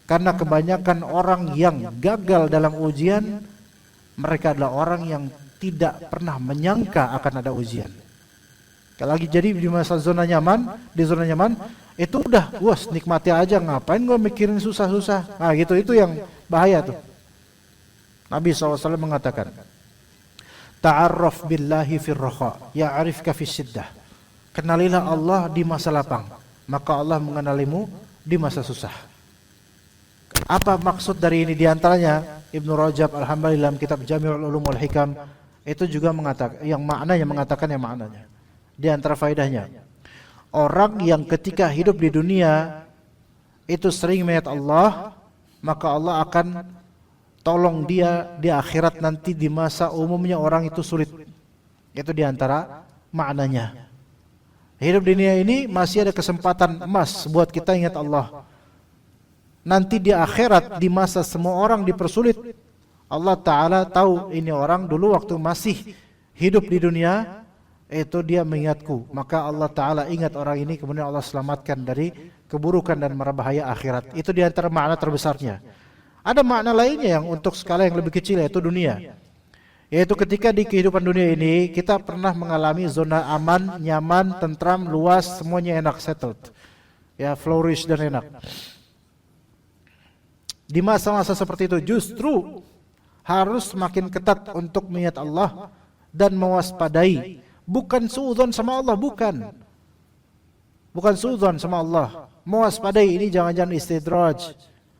Karena kebanyakan orang yang gagal dalam ujian, mereka adalah orang yang tidak pernah menyangka akan ada ujian. Kalau lagi jadi di masa zona nyaman, itu udah, nikmati aja, ngapain gue mikirin susah-susah. Nah gitu, itu yang bahaya tuh. Nabi SAW mengatakan, ta'arraf billahi fir raha, ya'rifka fis syiddah. Kenalilah Allah di masa lapang, maka Allah mengenalimu di masa susah. Apa maksud dari ini? Di antaranya Ibnu Rajab Al-Hambali dalam kitab Jami'ul Ulum wal Hikam itu juga mengatakan yang maknanya. Di antara faedahnya, orang yang ketika hidup di dunia itu sering mengingat Allah, maka Allah akan tolong dia di akhirat nanti di masa umumnya orang itu sulit. Itu diantara maknanya. Hidup di dunia ini masih ada kesempatan emas buat kita ingat Allah. Nanti di akhirat di masa semua orang dipersulit, Allah Ta'ala tahu ini orang dulu waktu masih hidup di dunia itu dia mengingatku. Maka Allah Ta'ala ingat orang ini, kemudian Allah selamatkan dari keburukan dan mara bahaya akhirat. Itu diantara makna terbesarnya. Ada makna lainnya yang untuk skala yang lebih kecil, yaitu dunia. Yaitu ketika di kehidupan dunia ini kita pernah mengalami zona aman, nyaman, tentram, luas, semuanya enak, settled. Ya, flourish dan enak. Di masa-masa seperti itu justru harus semakin ketat untuk mengingat Allah dan mewaspadai. Bukan suudzon sama Allah, bukan suudzon sama Allah. Mewaspadai ini jangan-jangan istidraj.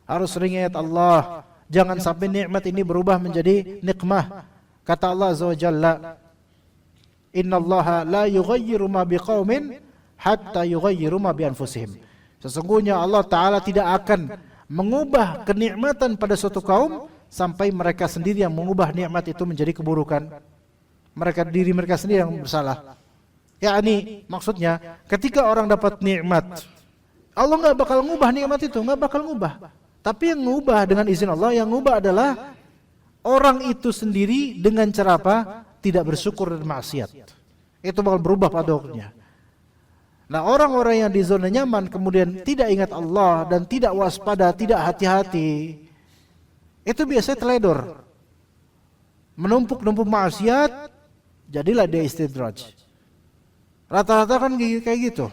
Harus sering ingat Allah. Jangan sampai nikmat ini berubah menjadi nikmah. Kata Allah Azza wa Jalla, "Innallaha la yughayyiru ma biqaumin hatta yughayyiru ma bi anfusihim." Sesungguhnya Allah Ta'ala tidak akan mengubah kenikmatan pada suatu kaum sampai mereka sendiri yang mengubah nikmat itu menjadi keburukan. Diri mereka sendiri yang bersalah. Yakni maksudnya ketika orang dapat nikmat, Allah nggak bakal ngubah nikmat itu, nggak bakal ngubah. Tapi yang ngubah dengan izin Allah, yang ngubah adalah orang itu sendiri dengan cara apa? Tidak bersyukur dan maksiat. Itu bakal berubah pada waktunya. Nah, orang-orang yang di zona nyaman kemudian tidak ingat Allah dan tidak waspada, tidak hati-hati, itu biasanya teledor. Menumpuk-numpuk maksiat, jadilah dia istidraj. Rata-rata kan kayak gitu.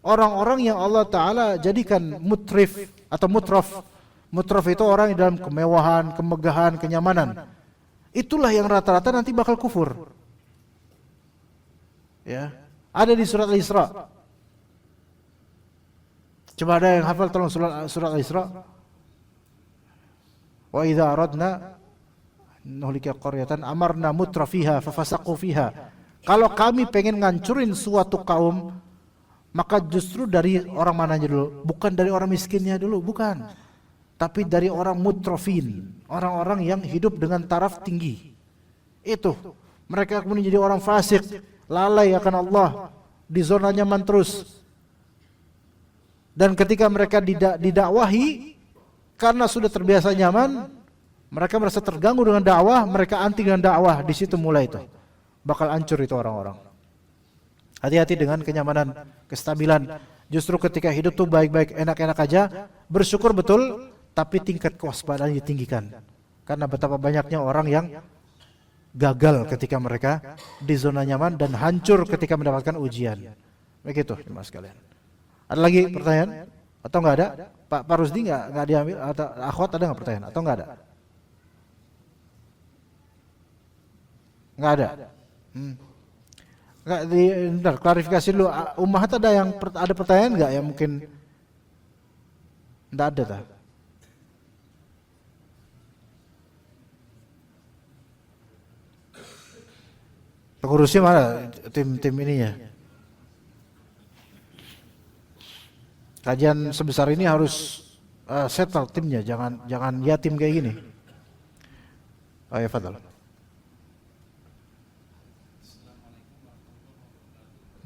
Orang-orang yang Allah Ta'ala jadikan mutrif atau mutraf. Mutraf itu orang yang dalam kemewahan, kemegahan, kenyamanan. Itulah yang rata-rata nanti bakal kufur. Ya, ada di surat Al-Isra. Coba ada yang hafal tolong surat Al-Isra. Wa idza aradna nuhlika qaryatan amarna mutrafiha fafasaqu fiha. Kalau kami pengen ngancurin suatu kaum, maka justru dari orang mananya dulu? Bukan dari orang miskinnya dulu, bukan. Tapi dari orang mutrafin, orang-orang yang hidup dengan taraf tinggi. Itu, mereka kemudian jadi orang fasik, lalai akan Allah, di zona nyaman terus. Dan ketika mereka didakwahi, karena sudah terbiasa nyaman, mereka merasa terganggu dengan dakwah, mereka anti dengan dakwah. Di situ mulai itu, bakal hancur itu orang-orang. Hati-hati dengan kenyamanan, kestabilan. Justru ketika hidup tuh baik-baik, enak-enak aja, bersyukur betul, tapi tingkat kewaspadaan ditinggikan. Karena betapa banyaknya orang yang gagal ketika mereka di zona nyaman dan hancur ketika mendapatkan ujian. Begitu jemaah sekalian. Ada lagi pertanyaan? Atau enggak ada? Pak Rusdi enggak diambil atau akhwat ada enggak pertanyaan atau enggak ada? Enggak ada. Enggak bentar, klarifikasi dulu. Ummahat ada pertanyaan enggak yang mungkin enggak ada tah? Pengurusnya mana tim ininya? Kajian sebesar ini harus settle timnya, jangan yatim kayak gini. Oh ya, fadal.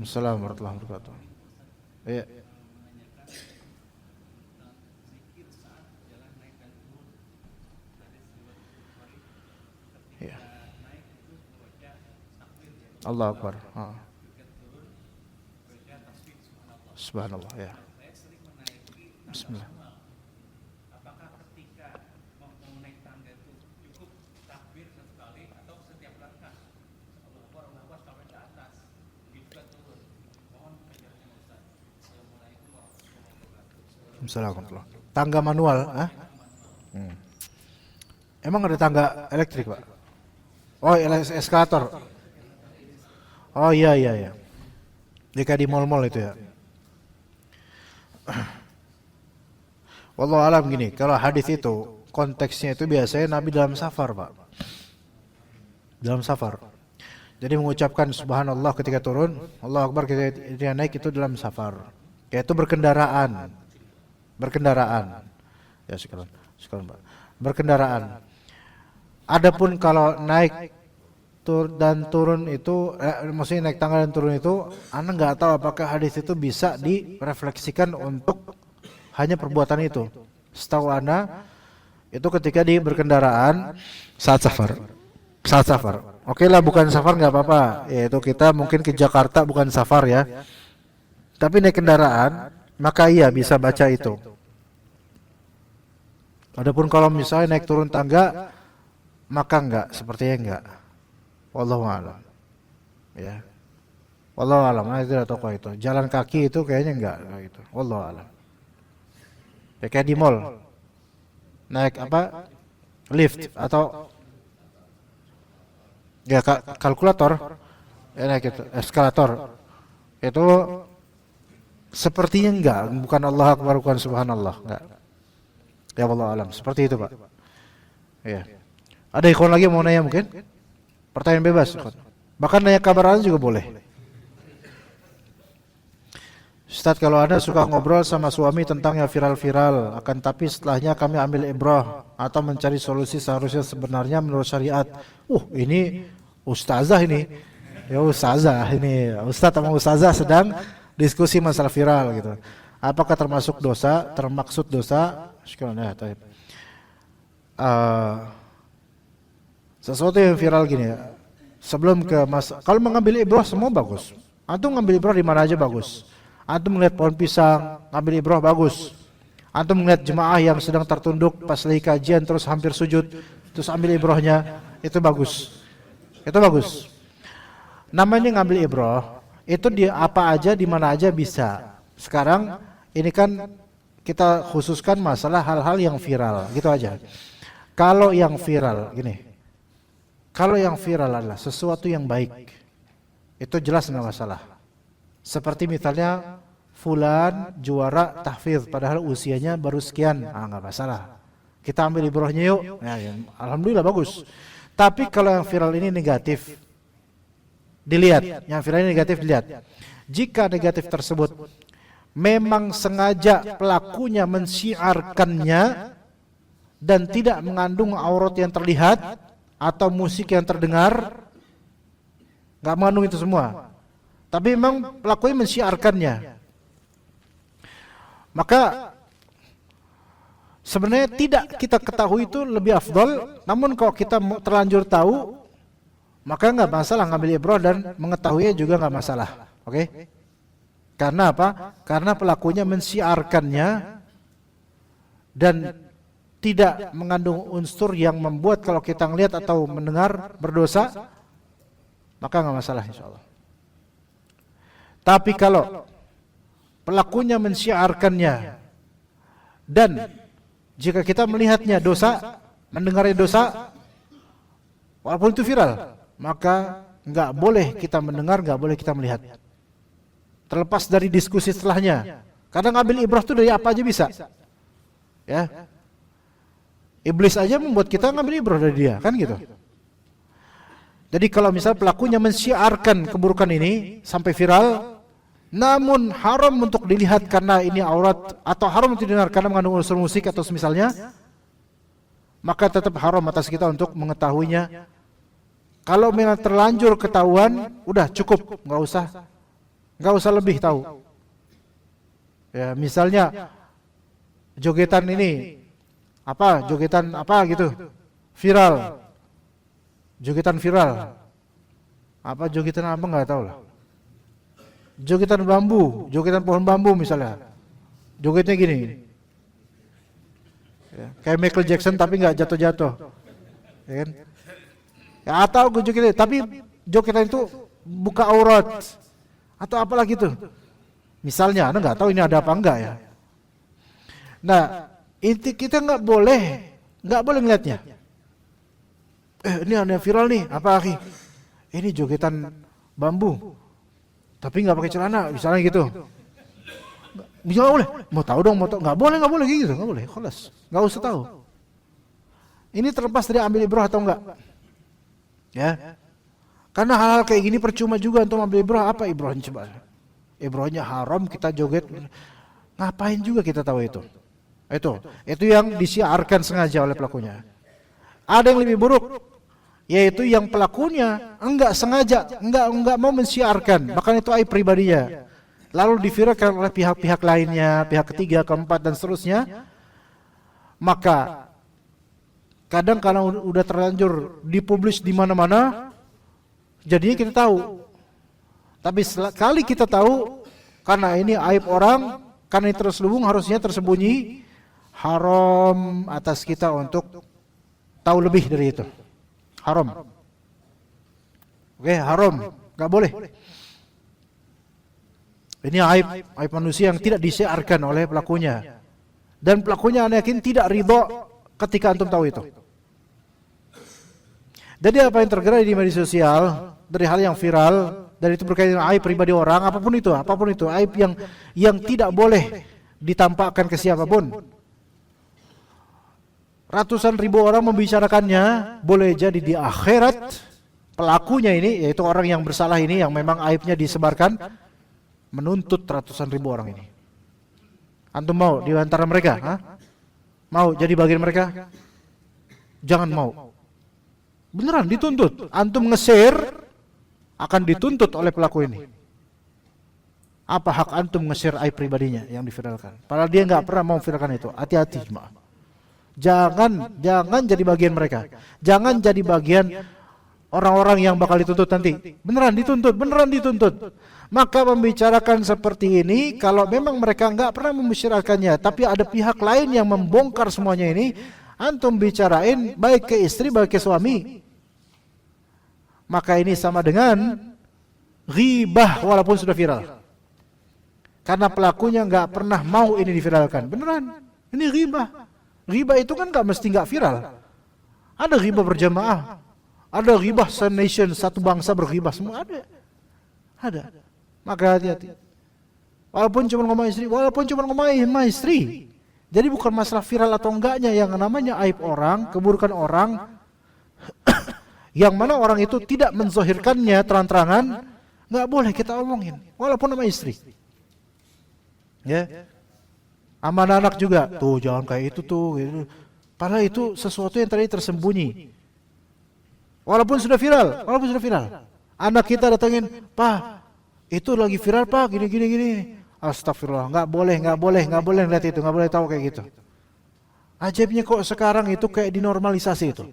Assalamualaikum warahmatullahi wabarakatuh. Iya. Iya. Allah Akbar. Subhanallah ya. Bismillah. Apakah ketika mau naik tangga itu cukup takbir satu kali atau setiap langkah Allah Akbar sampai ke atas juga turun? Mohon penjelasannya Ustaz. Assalamualaikum warahmatullahi wabarakatuh. Tangga manual, Emang ada tangga elektrik, Pak? Oh, eskalator. Oh iya. Jika di mall-mall itu ya. Wallahu alam gini, kalau hadis itu konteksnya itu biasanya Nabi dalam safar, Pak. Dalam safar. Jadi mengucapkan subhanallah ketika turun, Allahu Akbar ketika naik itu dalam safar. Yaitu berkendaraan. Ya sekarang Pak. Berkendaraan. Adapun kalau naik dan turun itu maksudnya naik tangga dan turun itu Anda nggak tahu apakah hadis itu bisa direfleksikan untuk hanya perbuatan itu. Setahu Anda itu ketika di berkendaraan saat safar. Oke lah, bukan safar nggak apa-apa. Yaitu kita mungkin ke Jakarta bukan safar ya. Tapi naik kendaraan maka iya bisa baca itu. Adapun kalau misalnya naik turun tangga maka enggak, sepertinya enggak. Wallahu a'lam. Ya. Wallahu a'lam. Saya tidak tahu itu. Jalan kaki itu kayaknya enggak gitu. Wallahu a'lam. Ya, kayak di mall. Naik apa? Lift atau ya kalkulator. Ya naik itu, eskalator. Itu sepertinya enggak, bukan Allah Akbar, bukan subhanallah, enggak. Ya wallahu a'lam. Seperti itu, Pak. Ya. Ada ikhwan lagi mau nanya mungkin? Pertanyaan bebas, ikhwan. Bahkan nanya kabar juga boleh. Ustaz, kalau Anda suka ngobrol sama suami tentang yang viral-viral, akan tapi setelahnya kami ambil ibrah atau mencari solusi seharusnya sebenarnya menurut syariat. Ini ustazah ini. Ya ustazah ini. Ustaz sama ustazah sedang diskusi masalah viral gitu. Apakah termaksud dosa? Sekian ya, taib. Sesuatu yang viral gini ya. Sebelum ke kalau mengambil ibrah semua bagus. Antum ngambil ibrah di mana aja bagus. Antum melihat pohon pisang, ngambil ibrah bagus. Antum melihat jemaah yang sedang tertunduk pas lagi kajian terus hampir sujud, terus ambil ibrahnya, itu bagus. Itu bagus. Namanya ngambil ibrah, itu di apa aja, di mana aja bisa. Sekarang ini kan kita khususkan masalah hal-hal yang viral, gitu aja. Kalau yang viral gini, kalau yang viral adalah sesuatu yang baik, itu jelas nggak masalah. Seperti misalnya fulan juara tahfidz padahal usianya baru sekian, nggak masalah. Kita ambil ibrahnya yuk, ya, alhamdulillah bagus. Tapi kalau yang viral ini negatif, dilihat. Yang viral ini negatif dilihat. Jika negatif tersebut memang sengaja pelakunya mensyiarkannya dan tidak mengandung aurat yang terlihat atau musik yang terdengar, nggak mengandung itu semua. Tapi memang pelakunya mensyiarkannya. Maka sebenarnya tidak kita ketahui itu lebih afdal. Namun kalau kita terlanjur tahu, maka nggak masalah ngambil ibrah dan mengetahuinya juga nggak masalah. Oke? Karena apa? Karena pelakunya mensyiarkannya dan tidak mengandung unsur yang membuat kalau kita ngelihat atau mendengar berdosa, maka nggak masalah insya Allah. Tapi kalau pelakunya mensyiarkannya dan jika kita melihatnya dosa, mendengarnya dosa, walaupun itu viral, maka nggak boleh kita mendengar, nggak boleh kita melihat. Terlepas dari diskusi setelahnya. Kadang ngambil ibrah itu dari apa aja bisa. Ya. Iblis aja membuat kita ngambil ibrah dari dia, kan gitu. Jadi kalau misal pelakunya mensyiarkan keburukan ini sampai viral, namun haram untuk dilihat karena ini aurat, atau haram untuk didengar karena mengandung unsur musik atau semisalnya, maka tetap haram atas kita untuk mengetahuinya. Kalau memang terlanjur ketahuan, udah cukup, nggak usah lebih tahu. Ya, misalnya jogetan ini jogetan apa gitu, viral. Jogetan viral. Apa jogetan apa nggak tahu lah. Jogetan bambu, jogetan pohon bambu misalnya. Jogetnya gini. Ya, kayak Michael Jackson tapi nggak jatuh-jatuh. Ya kan? Ya, atau gue jogetan tapi jogetan itu buka aurat atau apalagi tuh. Misalnya, Anda nggak tahu ini ada apa enggak ya. Nah, inti kita nggak boleh ngeliatnya. Ini ada viral nih, apa akhi? Ini jogetan bambu, tapi nggak pakai celana, misalnya gitu. Nggak boleh, mau tahu dong, nggak boleh gitu, nggak boleh, kholas, nggak usah tahu. Ini terlepas dari ambil ibrah atau enggak, ya. Karena hal-hal kayak gini percuma juga untuk ambil ibrah. Apa ibrahnya coba? Ibrahnya haram, kita joget, ngapain juga kita tahu itu? Itu yang disiarkan sengaja oleh pelakunya. Ada yang lebih buruk, yaitu yang pelakunya enggak sengaja, enggak mau mensiarkan, bahkan itu aib pribadinya, lalu diviralkan oleh pihak-pihak lainnya, pihak ketiga, keempat dan seterusnya. Maka kadang karena udah terlanjur dipublish di mana-mana, jadinya kita tahu. Tapi sekali kita tahu, karena ini aib orang, karena ini terselubung, harusnya tersembunyi, haram atas kita untuk tahu lebih dari itu. Haram. Oke, haram, nggak boleh. Ini aib manusia yang tidak disiarkan oleh pelakunya. Dan pelakunya anda yakin tidak ridho ketika antum tahu itu. Jadi apa yang tergerak di media sosial dari hal yang viral, dari itu berkaitan dengan aib pribadi orang, apapun itu, aib yang tidak boleh ditampakkan ke siapapun. Ratusan ribu orang membicarakannya, boleh jadi di akhirat pelakunya ini, yaitu orang yang bersalah ini, yang memang aibnya disebarkan, menuntut ratusan ribu orang ini. Antum mau di antara mereka? Mau jadi bagian mereka? Jangan mau. Beneran dituntut. Antum nge-share akan dituntut oleh pelaku ini. Apa hak antum nge-share aib pribadinya yang diviralkan? Padahal dia nggak pernah mau viralkan itu. Hati-hati jemaah. Jangan jadi bagian mereka. Jangan jadi bagian orang-orang yang bakal dituntut nanti. Beneran dituntut. Maka membicarakan seperti ini, kalau memang mereka nggak pernah membicarakannya, tapi ada pihak lain yang membongkar semuanya ini, antum bicarain baik ke istri, baik ke suami, maka ini sama dengan ghibah walaupun sudah viral. Karena pelakunya nggak pernah mau ini diviralkan. Beneran, ini ghibah. Ghibah itu kan nggak mesti nggak viral. Ada ghibah berjamaah, ada ghibah se-nation, satu bangsa berghibah semua ada. Maka hati-hati. Walaupun cuma ngomong istri, jadi bukan masalah viral atau enggaknya, yang namanya aib orang, keburukan orang, yang mana orang itu tidak menzohirkannya terang-terangan, nggak boleh kita omongin, walaupun nama istri. Ya, sama anak juga, tuh jangan kayak itu tuh. Gitu. Padahal itu sesuatu yang tadi tersembunyi. Walaupun sudah viral. Anak kita datangin, "Pak, itu lagi viral Pak, gini. Astagfirullah, nggak boleh lihat itu, nggak boleh tahu kayak gitu. Ajaibnya kok sekarang itu kayak dinormalisasi itu.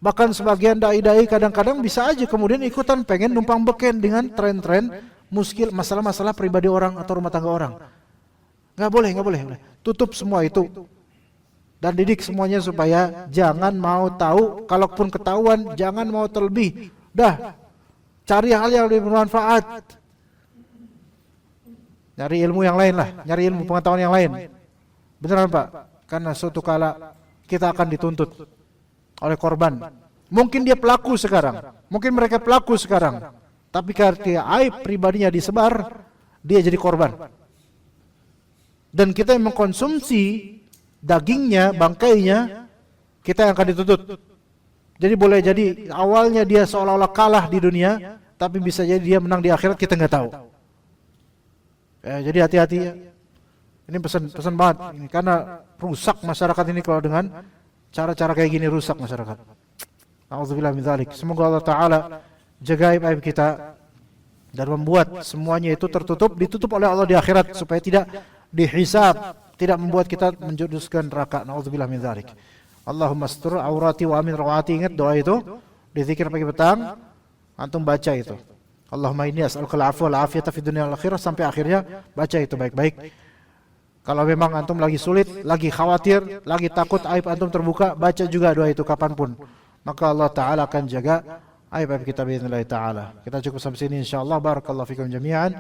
Bahkan sebagian dai-dai kadang-kadang bisa aja kemudian ikutan pengen numpang beken dengan tren-tren muskil, masalah-masalah pribadi orang atau rumah tangga orang. Nggak boleh. Tutup semua itu. Dan didik semuanya supaya jangan mau tahu, kalaupun ketahuan jangan mau terlebih. Dah, cari hal yang lebih bermanfaat. Nyari ilmu yang lain lah, nyari ilmu pengetahuan yang lain. Beneran Pak? Karena suatu kala kita akan dituntut oleh korban. Mungkin dia pelaku sekarang, mungkin mereka pelaku sekarang, tapi karena aib pribadinya disebar, dia jadi korban. Dan kita yang mengkonsumsi dagingnya, bangkainya, kita yang akan dituntut. Jadi boleh jadi awalnya dia seolah-olah kalah di dunia, tapi bisa jadi dia menang di akhirat, kita nggak tahu. Jadi hati-hati ya. Ini pesan banget ini, karena rusak masyarakat ini kalau dengan cara-cara kayak gini, rusak masyarakat. Nauzubillah min dzalik. Semoga Allah Ta'ala jaga aib kita dan membuat semuanya itu ditutup oleh Allah di akhirat, supaya tidak dihisab, tidak membuat kita menjuruskan neraka. Nauzubillah min dzalik. Allahumma astur aurati wa amin rawati. Ingat doa itu, dizikir pagi petang, antum baca itu. Allahumma inni as'aluka al-'afwa wal 'afiyata fid dunya wal akhirah, sampai akhirnya baca itu baik-baik. Kalau memang antum lagi sulit, lagi khawatir, lagi takut aib antum terbuka, baca juga doa itu kapanpun. Maka Allah Ta'ala akan jaga aib kita biidznillah ta'ala. Kita cukup sampai sini insyaallah. Barakallahu fikum jami'an.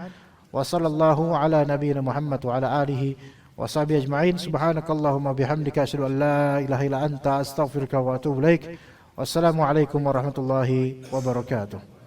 Wa sallallahu ala nabiyyina Muhammad wa ala alihi wa sahbihi ajma'in. Subhanakallahumma bihamdika asyhadu an la ilaha illa anta astaghfiruka wa atubu ilaik. Wassalamu alaikum warahmatullahi wabarakatuh.